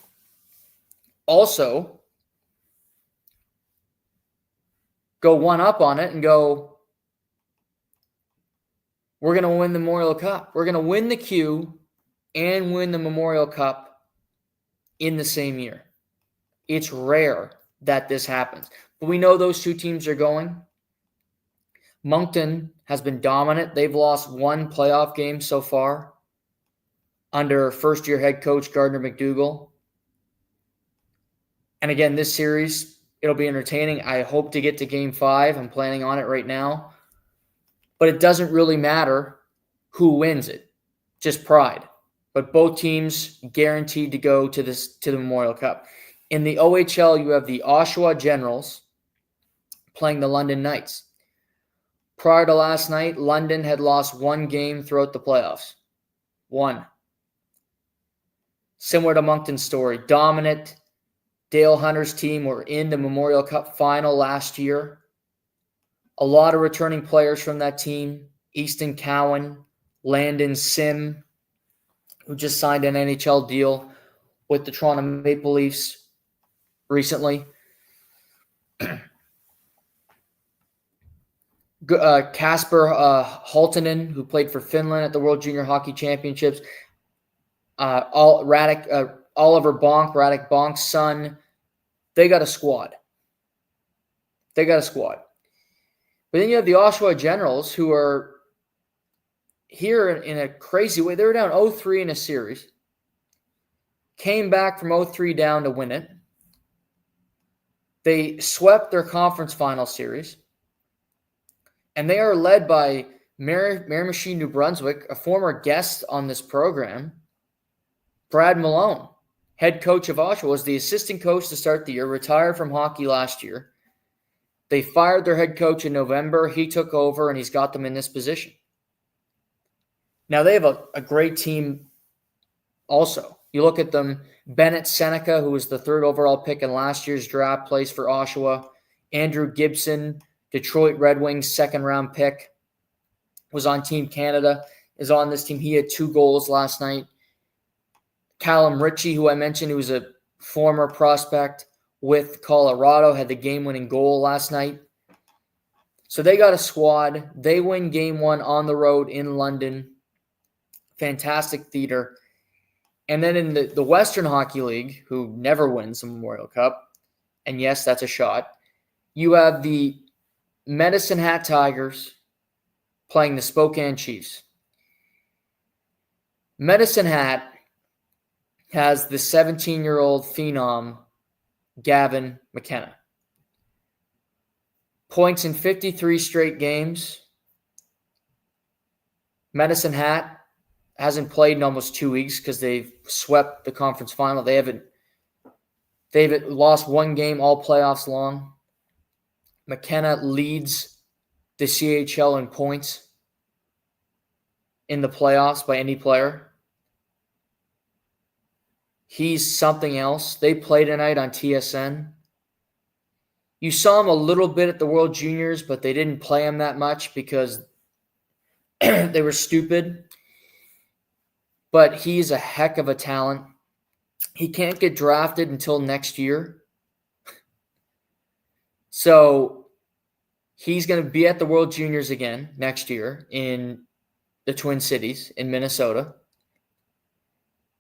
also go 1 up on it and go, we're going to win the Memorial Cup. We're going to win the Q and win the Memorial Cup in the same year. It's rare that this happens. But we know those 2 teams are going. Moncton has been dominant. They've lost 1 playoff game so far under first-year head coach Gardner McDougall. And again, this series, it'll be entertaining. I hope to get to Game 5. I'm planning on it right now. But it doesn't really matter who wins it. Just pride. But both teams guaranteed to go to the Memorial Cup. In the OHL, you have the Oshawa Generals playing the London Knights. Prior to last night, London had lost 1 game throughout the playoffs. 1. Similar to Moncton's story, dominant. Dale Hunter's team were in the Memorial Cup final last year. A lot of returning players from that team. Easton Cowan, Landon Sim, who just signed an NHL deal with the Toronto Maple Leafs recently. Kasper Halttunen, who played for Finland at the World Junior Hockey Championships. Oliver Bonk, Radek Bonk's son. They got a squad. But then you have the Oshawa Generals, who are here in a crazy way. They were down 0-3 in a series. Came back from 0-3 down to win it. They swept their conference final series. And they are led by Miramichi, New Brunswick, a former guest on this program, Brad Malone, head coach of Oshawa, was the assistant coach to start the year, retired from hockey last year. They fired their head coach in November. He took over, and he's got them in this position. Now, they have a great team also. You look at them, Bennett Seneca, who was the 3rd overall pick in last year's draft, plays for Oshawa. Andrew Gibson, Detroit Red Wings 2nd-round pick, was on Team Canada, is on this team. He had 2 goals last night. Callum Ritchie, who I mentioned, who was a former prospect with Colorado, had the game-winning goal last night. So they got a squad. They win Game 1 on the road in London. Fantastic theater. And then in the Western Hockey League, who never wins the Memorial Cup, and yes, that's a shot, you have the Medicine Hat Tigers playing the Spokane Chiefs. Medicine Hat has the 17-year-old phenom, Gavin McKenna. Points in 53 straight games. Medicine Hat hasn't played in almost 2 weeks because they've swept the conference final. They've lost one game all playoffs long. McKenna leads the CHL in points in the playoffs by any player. He's something else. They play tonight on TSN. You saw him a little bit at the World Juniors, but they didn't play him that much because they were stupid. But he's a heck of a talent. He can't get drafted until next year. So he's going to be at the World Juniors again next year in the Twin Cities in Minnesota.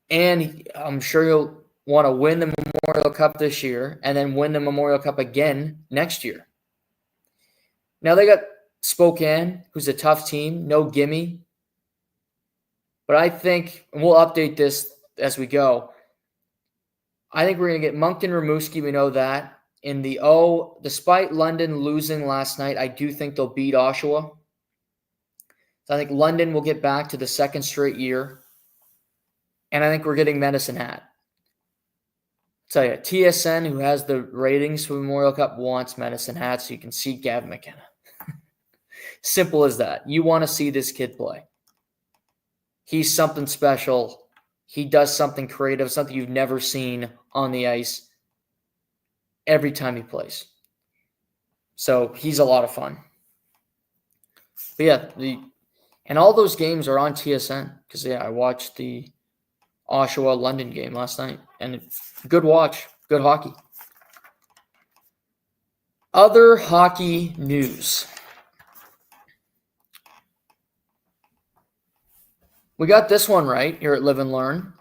And I'm sure he'll want to win the Memorial Cup this year and then win the Memorial Cup again next year. Now they got Spokane, who's a tough team, no gimme. But I think, and we'll update this as we go, I think we're going to get Moncton Rimouski, we know that. In the O, despite London losing last night, I do think they'll beat Oshawa. So I think London will get back to the second straight year. And I think we're getting Medicine Hat. I'll tell you, TSN, who has the ratings for the Memorial Cup, wants Medicine Hat so you can see Gavin McKenna. Simple as that. You want to see this kid play. He's something special. He does something creative, something you've never seen on the ice every time he plays. So he's a lot of fun. But yeah, and all those games are on TSN because I watched the Oshawa London game last night, and good watch, good hockey. Other hockey news. We got this one right here at Live and Learn.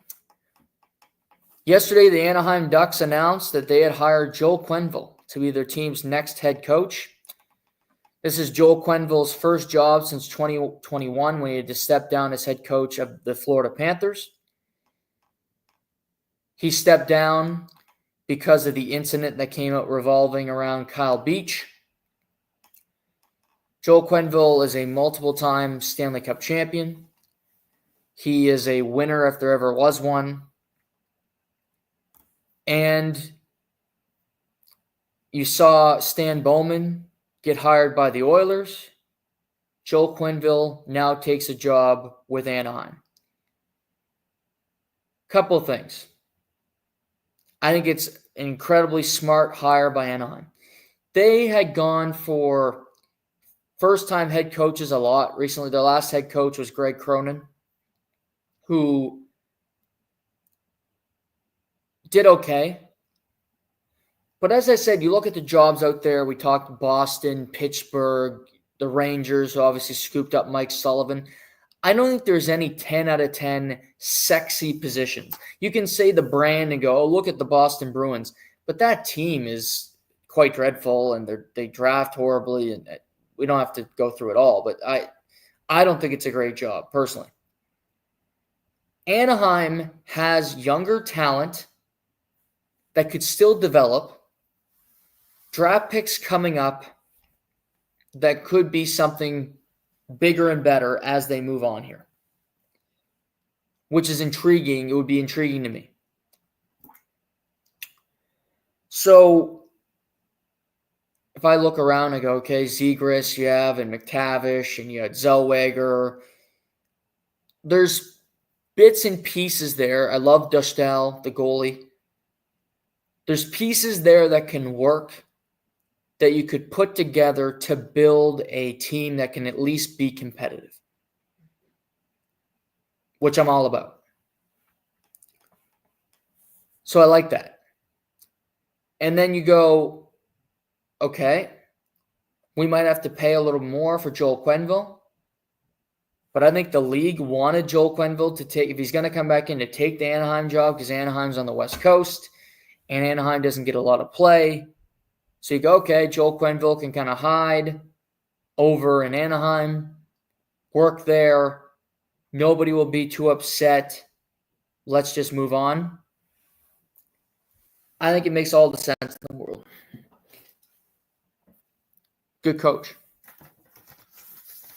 Yesterday, the Anaheim Ducks announced that they had hired Joel Quenneville to be their team's next head coach. This is Joel Quenneville's first job since 2021 when he had to step down as head coach of the Florida Panthers. He stepped down because of the incident that came out revolving around Kyle Beach. Joel Quenneville is a multiple-time Stanley Cup champion. He is a winner if there ever was one. And you saw Stan Bowman get hired by the Oilers. Joel Quenneville now takes a job with Anaheim. Couple of things. I think it's an incredibly smart hire by Anaheim. They had gone for first-time head coaches a lot recently. Their last head coach was Greg Cronin, who did okay. But as I said, you look at the jobs out there. We talked Boston, Pittsburgh, the Rangers, who obviously scooped up Mike Sullivan. I don't think there's any 10 out of 10 sexy positions. You can say the brand and go, oh, look at the Boston Bruins. But that team is quite dreadful, and they draft horribly, and we don't have to go through it all. But I don't think it's a great job, personally. Anaheim has younger talent that could still develop, draft picks coming up that could be something bigger and better as they move on here, which is intriguing. It would be intriguing to me. So if I look around, I go, okay, Zegras you have, and McTavish, and you had Zellweger. There's bits and pieces there. I love Dustel, the goalie. There's pieces there that can work, that you could put together to build a team that can at least be competitive, which I'm all about. So I like that. And then you go, okay, we might have to pay a little more for Joel Quenneville, but I think the league wanted Joel Quenneville to take, if he's going to come back in, to take the Anaheim job, because Anaheim's on the West Coast and Anaheim doesn't get a lot of play. So you go, okay, Joel Quenneville can kind of hide over in Anaheim, work there, Nobody will be too upset. Let's just move on. I think it makes all the sense in the world. Good coach.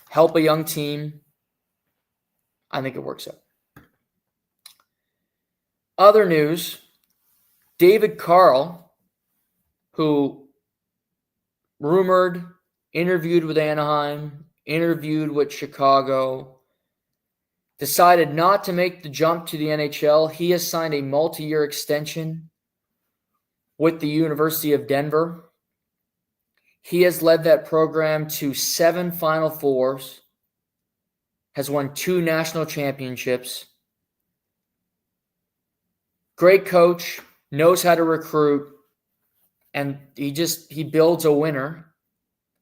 Help a young team. I think it works out. Other news, David Carl, who rumored, interviewed with Anaheim, interviewed with Chicago, decided not to make the jump to the NHL. He has signed a multi-year extension with the University of Denver. He has led that program to 7 Final Fours, has won 2 national championships. Great coach, knows how to recruit, and he builds a winner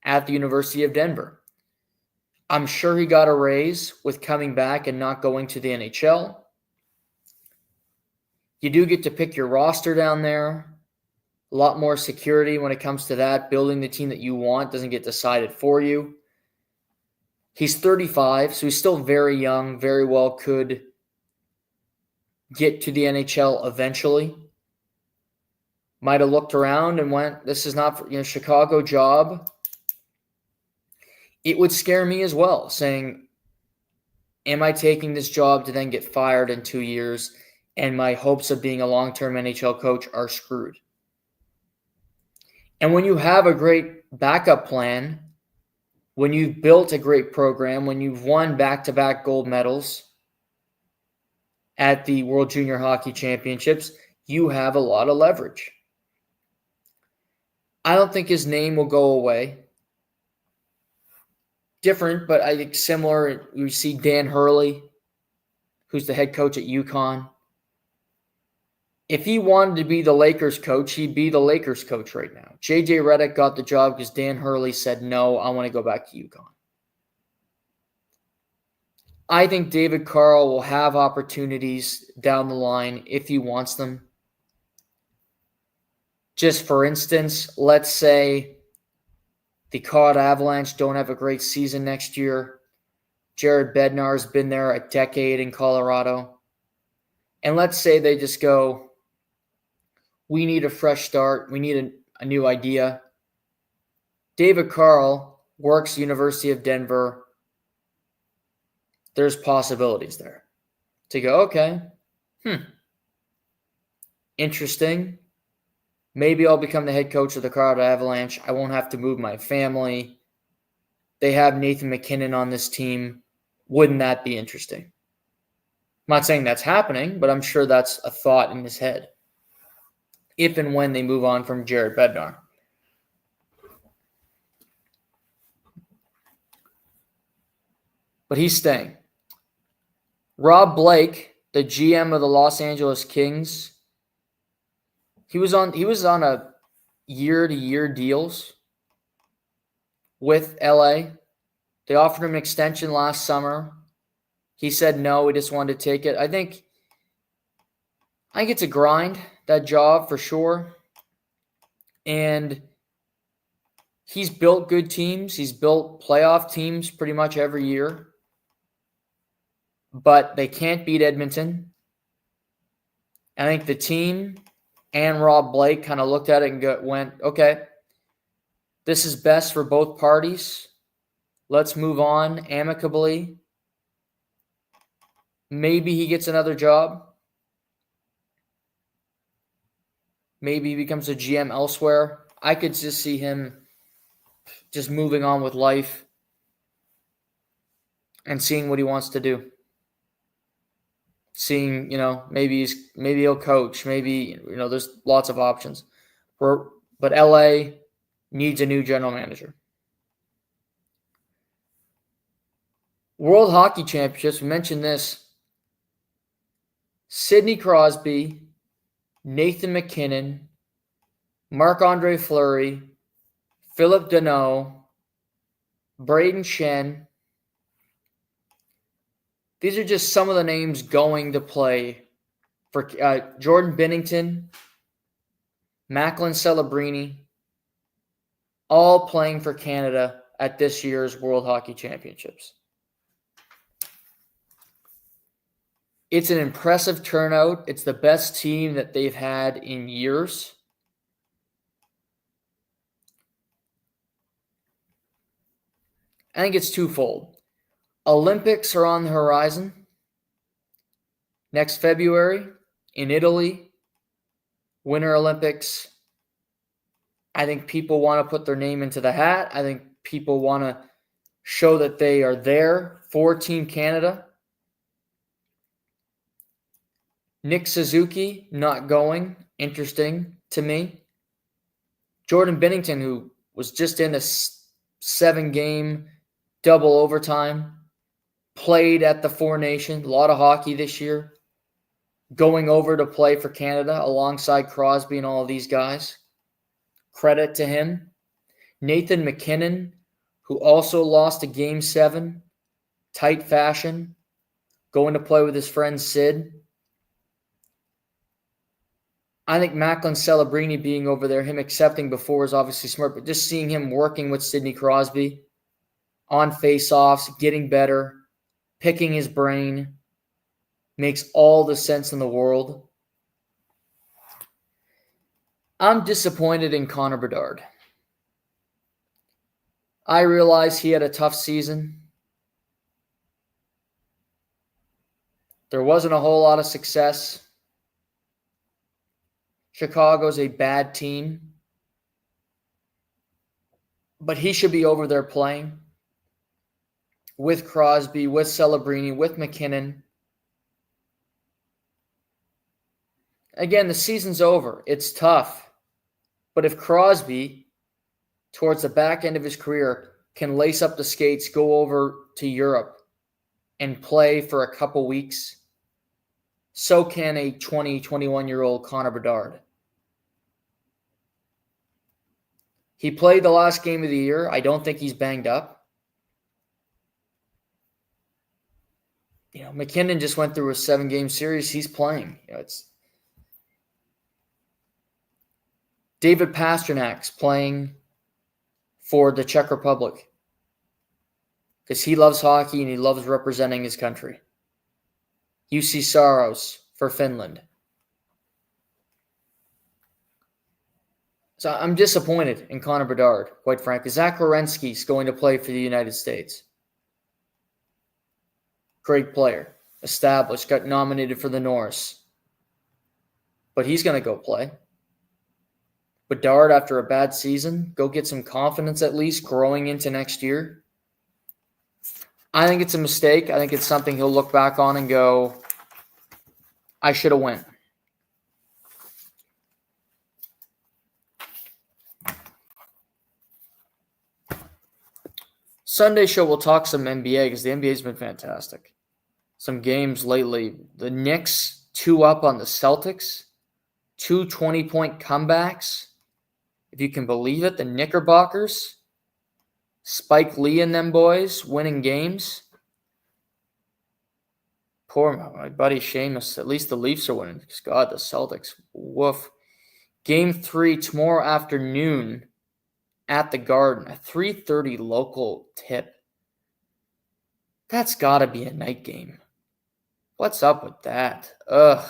at the University of Denver. I'm sure he got a raise with coming back and not going to the NHL. You do get to pick your roster down there. A lot more security when it comes to that. Building the team that you want doesn't get decided for you. He's 35, so he's still very young, very well could get to the NHL eventually. Might have looked around and went, this is not for Chicago job. It would scare me as well, saying, am I taking this job to then get fired in 2 years and my hopes of being a long-term NHL coach are screwed? And when you have a great backup plan, when you've built a great program, when you've won back-to-back gold medals at the World Junior Hockey Championships, you have a lot of leverage. I don't think his name will go away. Different, but I think similar. You see Dan Hurley, who's the head coach at UConn. If he wanted to be the Lakers coach, he'd be the Lakers coach right now. JJ Redick got the job because Dan Hurley said, no, I want to go back to UConn. I think David Carl will have opportunities down the line if he wants them. Just for instance, let's say the Colorado Avalanche don't have a great season next year. Jared Bednar's been there a decade in Colorado. And let's say they just go, we need a fresh start. We need a new idea. David Carl works University of Denver. There's possibilities there to go, okay, interesting. Maybe I'll become the head coach of the Colorado Avalanche. I won't have to move my family. They have Nathan Mackinnon on this team. Wouldn't that be interesting? I'm not saying that's happening, but I'm sure that's a thought in his head if and when they move on from Jared Bednar. But he's staying. Rob Blake, the GM of the Los Angeles Kings, he was on a year-to-year deals with LA. They offered him an extension last summer. He said no, he just wanted to take it. I think it's a grind, that job for sure. And he's built good teams. He's built playoff teams pretty much every year. But they can't beat Edmonton. I think the team and Rob Blake kind of looked at it and went, okay, this is best for both parties. Let's move on amicably. Maybe he gets another job. Maybe he becomes a GM elsewhere. I could just see him just moving on with life and seeing what he wants to do. Seeing, maybe he'll coach. Maybe, there's lots of options. But LA needs a new general manager. World Hockey Championships, we mentioned this. Sidney Crosby, Nathan MacKinnon, Marc-Andre Fleury, Philip Deneau, Braden Shen. These are just some of the names going to play for Jordan Binnington, Macklin Celebrini, all playing for Canada at this year's World Hockey Championships. It's an impressive turnout. It's the best team that they've had in years. I think it's twofold. Olympics are on the horizon. Next February in Italy, Winter Olympics. I think people want to put their name into the hat. I think people want to show that they are there for Team Canada. Nick Suzuki not going. Interesting to me. Jordan Binnington, who was just in a 7-game double overtime, played at the Four Nations, a lot of hockey this year, going over to play for Canada alongside Crosby and all of these guys. Credit to him. Nathan Mackinnon, who also lost a Game 7, tight fashion, going to play with his friend Sid. I think Macklin Celebrini being over there, him accepting before is obviously smart, but just seeing him working with Sidney Crosby on face-offs, getting better, picking his brain, makes all the sense in the world. I'm disappointed in Connor Bedard. I realize he had a tough season. There wasn't a whole lot of success. Chicago's a bad team. But he should be over there playing with Crosby, with Celebrini, with McKinnon. Again, the season's over. It's tough. But if Crosby, towards the back end of his career, can lace up the skates, go over to Europe, and play for a couple weeks, so can a 20, 21-year-old Connor Bedard. He played the last game of the year. I don't think he's banged up. McKinnon just went through a 7-game series. He's playing. It's David Pasternak's playing for the Czech Republic because he loves hockey and he loves representing his country. UC Saros for Finland. So I'm disappointed in Connor Bedard, quite frankly. Zach Werenski's going to play for the United States. Great player. Established. Got nominated for the Norris. But he's going to go play. Bedard, after a bad season, go get some confidence at least growing into next year. I think it's a mistake. I think it's something he'll look back on and go, I should have went. Sunday show, we'll talk some NBA because the NBA's been fantastic. Some games lately. The Knicks 2-up on the Celtics. 2 20-point comebacks. If you can believe it, the Knickerbockers. Spike Lee and them boys winning games. Poor my buddy Seamus. At least the Leafs are winning. Because God, the Celtics. Woof. Game 3 tomorrow afternoon at the Garden. A 3:30 local tip. That's got to be a night game. What's up with that? Ugh.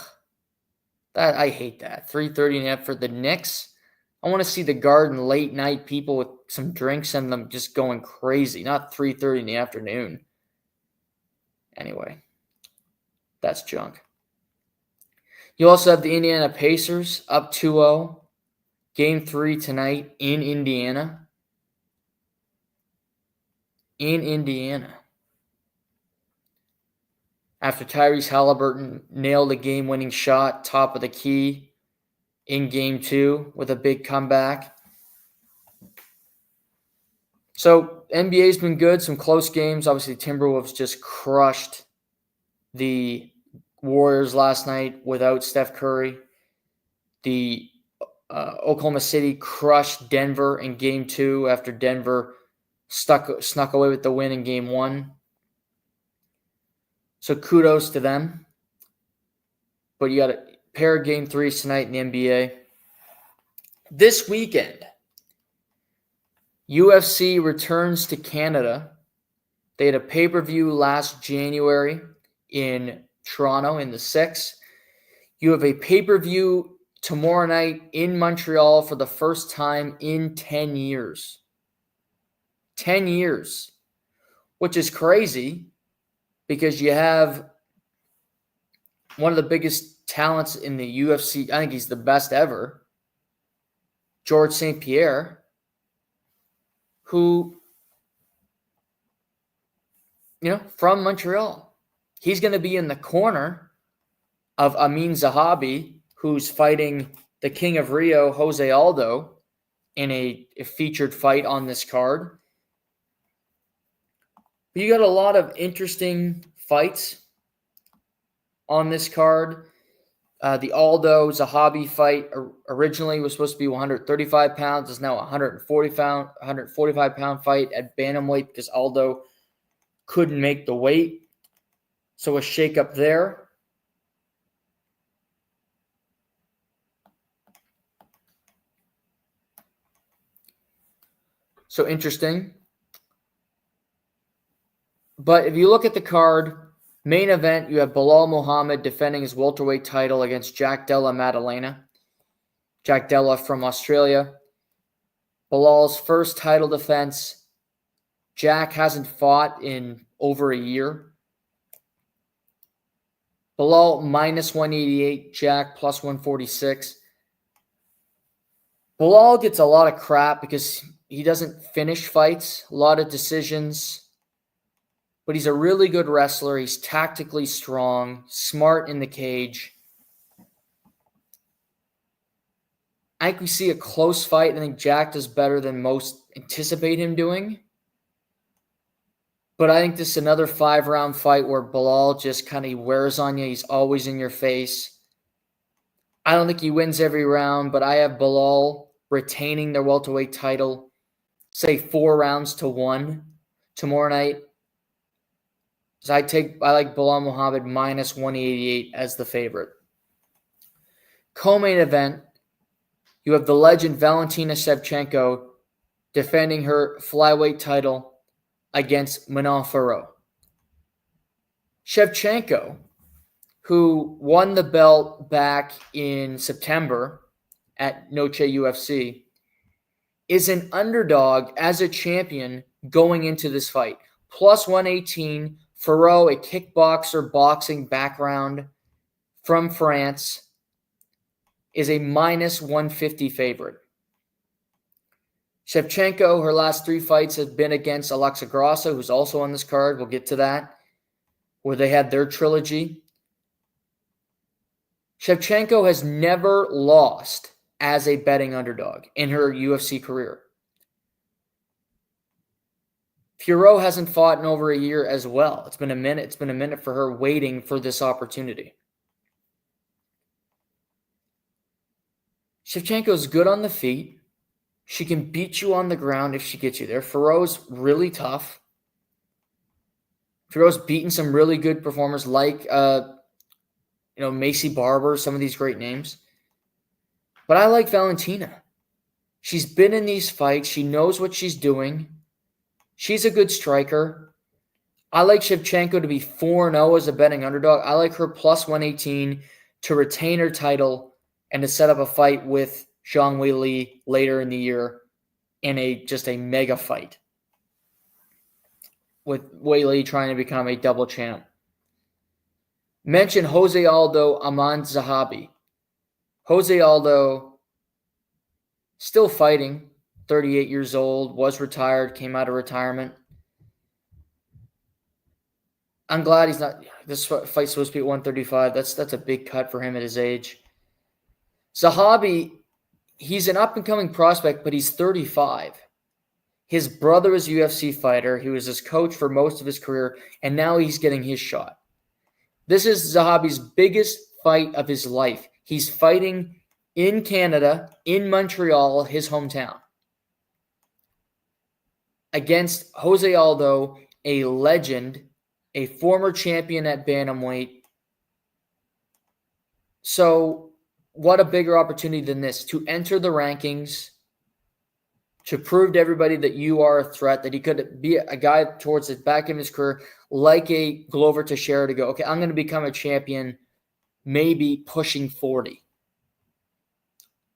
I hate that. 3:30 in for the Knicks. I want to see the Garden late night, people with some drinks and them just going crazy. Not 3:30 in the afternoon. Anyway, that's junk. You also have the Indiana Pacers up 2-0. Game 3 tonight in Indiana. After Tyrese Halliburton nailed a game-winning shot, top of the key in Game 2 with a big comeback. So NBA's been good, some close games. Obviously, Timberwolves just crushed the Warriors last night without Steph Curry. The Oklahoma City crushed Denver in Game 2 after Denver snuck away with the win in Game 1. So kudos to them. But you got a pair of Game 3s tonight in the NBA. This weekend, UFC returns to Canada. They had a pay-per-view last January in Toronto in the 6th. You have a pay-per-view tomorrow night in Montreal for the first time in 10 years. 10 years, which is crazy because you have one of the biggest talents in the UFC. I think he's the best ever, George St. Pierre, who, from Montreal. He's going to be in the corner of Amin Zahabi, who's fighting the King of Rio, Jose Aldo, in a featured fight on this card. You got a lot of interesting fights on this card. The Aldo Zahabi fight originally was supposed to be 135 pounds. It's now a 145 pound fight at bantamweight because Aldo couldn't make the weight. So a shakeup there. So interesting. But if you look at the card, main event, you have Bilal Muhammad defending his welterweight title against Jack Della Maddalena. Jack Della from Australia. Bilal's first title defense. Jack hasn't fought in over a year. Bilal minus 188, Jack plus 146. Bilal gets a lot of crap because he doesn't finish fights, a lot of decisions. But he's a really good wrestler. He's tactically strong, smart in the cage. I think we see a close fight. I think Jack does better than most anticipate him doing. But I think this is another 5-round fight where Bilal just kind of wears on you. He's always in your face. I don't think he wins every round, but I have Bilal retaining their welterweight title, say 4-1 tomorrow night. So I like Bilal Muhammad minus 188 as the favorite. Co-main event, you have the legend Valentina Shevchenko defending her flyweight title against Manon Fiorot. Shevchenko, who won the belt back in September at Noche UFC, is an underdog as a champion going into this fight. Plus 118. Fiorot, a kickboxer boxing background from France, is a minus 150 favorite. Shevchenko, her last 3 fights have been against Alexa Grasso, who's also on this card. We'll get to that, where they had their trilogy. Shevchenko has never lost as a betting underdog in her UFC career. Fiorot hasn't fought in over a year as well. It's been a minute. It's been a minute for her waiting for this opportunity. Shevchenko's good on the feet. She can beat you on the ground if she gets you there. Fiorot's really tough. Fiorot's beaten some really good performers like Macy Barber, some of these great names. But I like Valentina. She's been in these fights. She knows what she's doing. She's a good striker. I like Shevchenko to be 4-0 as a betting underdog. I like her plus 118 to retain her title and to set up a fight with Zhang Weili later in the year in just a mega fight, with Weili trying to become a double champ. Mention Jose Aldo, Amin Zahabi. Jose Aldo still fighting, 38 years old, was retired, came out of retirement. I'm glad he's not. This fight's supposed to be at 135. That's a big cut for him at his age. Zahabi, he's an up-and-coming prospect, but he's 35. His brother is a UFC fighter. He was his coach for most of his career, and now he's getting his shot. This is Zahabi's biggest fight of his life. He's fighting in Canada, in Montreal, his hometown, against Jose Aldo, a legend, a former champion at bantamweight. So what a bigger opportunity than this, to enter the rankings to prove to everybody that you are a threat, that he could be a guy towards the back of his career, like a Glover Teixeira, to go, okay, I'm going to become a champion, maybe pushing 40.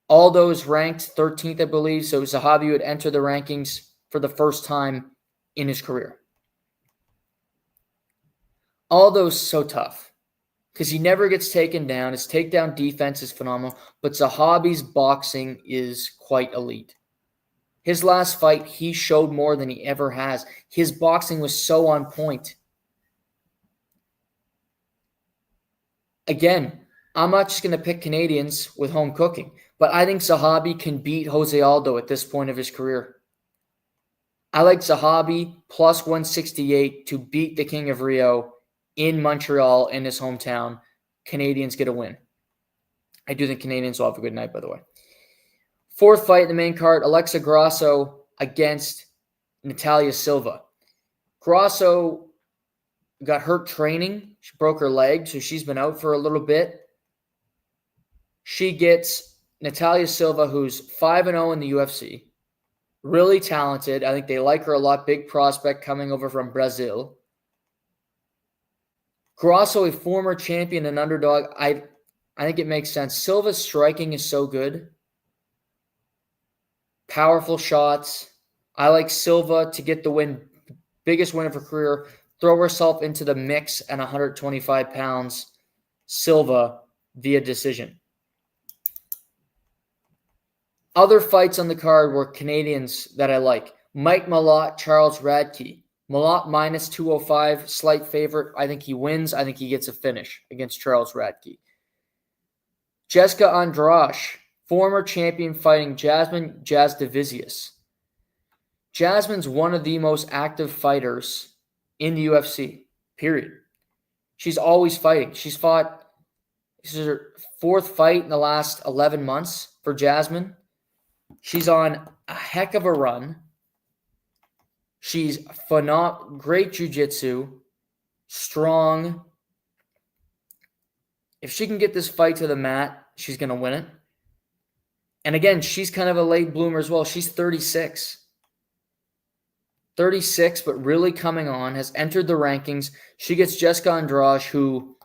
Aldo's ranked 13th, I believe, so Zahabi would enter the rankings for the first time in his career. Aldo's so tough because he never gets taken down. His takedown defense is phenomenal, but Zahabi's boxing is quite elite. His last fight, he showed more than he ever has. His boxing was so on point. Again, I'm not just going to pick Canadians with home cooking, but I think Zahabi can beat Jose Aldo at this point of his career. I like Zahabi plus 168 to beat the King of Rio in Montreal in his hometown. Canadians get a win. I do think Canadians will have a good night, by the way. Fourth fight in the main card, Alexa Grasso against Natalia Silva. Grasso got hurt training. She broke her leg, so she's been out for a little bit. She gets Natalia Silva, who's 5-0 in the UFC. Really talented. I think they like her a lot. Big prospect coming over from Brazil. Grasso, a former champion and underdog. I think it makes sense. Silva's striking is so good. Powerful shots. I like Silva to get the win. Biggest win of her career. Throw herself into the mix at 125 pounds. Silva via decision. Other fights on the card were Canadians that I like. Mike Malott, Charles Radke. Malott minus 205, slight favorite. I think he wins. I think he gets a finish against Charles Radke. Jessica Andrade, former champion, fighting Jasmine Jasudavicius. Jasmine's one of the most active fighters in the UFC, period. She's always fighting. This is her fourth fight in the last 11 months for Jasmine. She's on a heck of a run. She's phenomenal, great jiu-jitsu, strong. If she can get this fight to the mat, she's going to win it. And again, she's kind of a late bloomer as well. She's 36. 36, but really coming on, has entered the rankings. She gets Jessica Andrade, who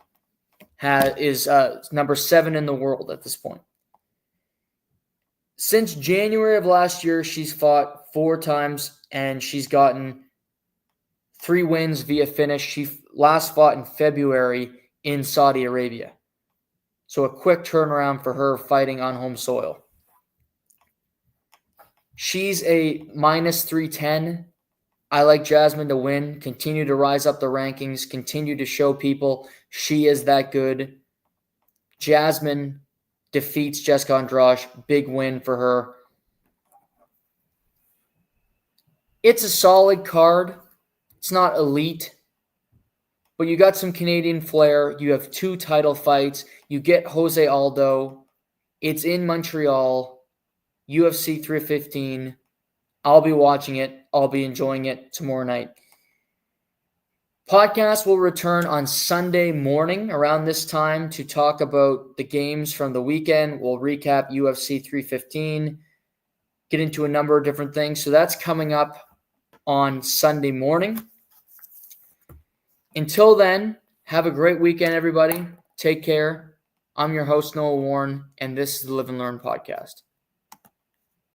is number 7 in the world at this point. Since January of last year, she's fought 4 times, and she's gotten 3 wins via finish. She last fought in February in Saudi Arabia. So a quick turnaround for her fighting on home soil. She's a minus 310. I like Jasmine to win, continue to rise up the rankings, continue to show people she is that good. Jasmine defeats Jessica Andrade. Big win for her. It's a solid card. It's not elite, but you got some Canadian flair. You have 2 title fights. You get Jose Aldo. It's in Montreal. UFC 315. I'll be watching it. I'll be enjoying it tomorrow night. Podcast will return on Sunday morning around this time to talk about the games from the weekend. We'll recap UFC 315, get into a number of different things. So that's coming up on Sunday morning. Until then, have a great weekend, everybody. Take care. I'm your host, Noah Warren, and this is the Live and Learn podcast.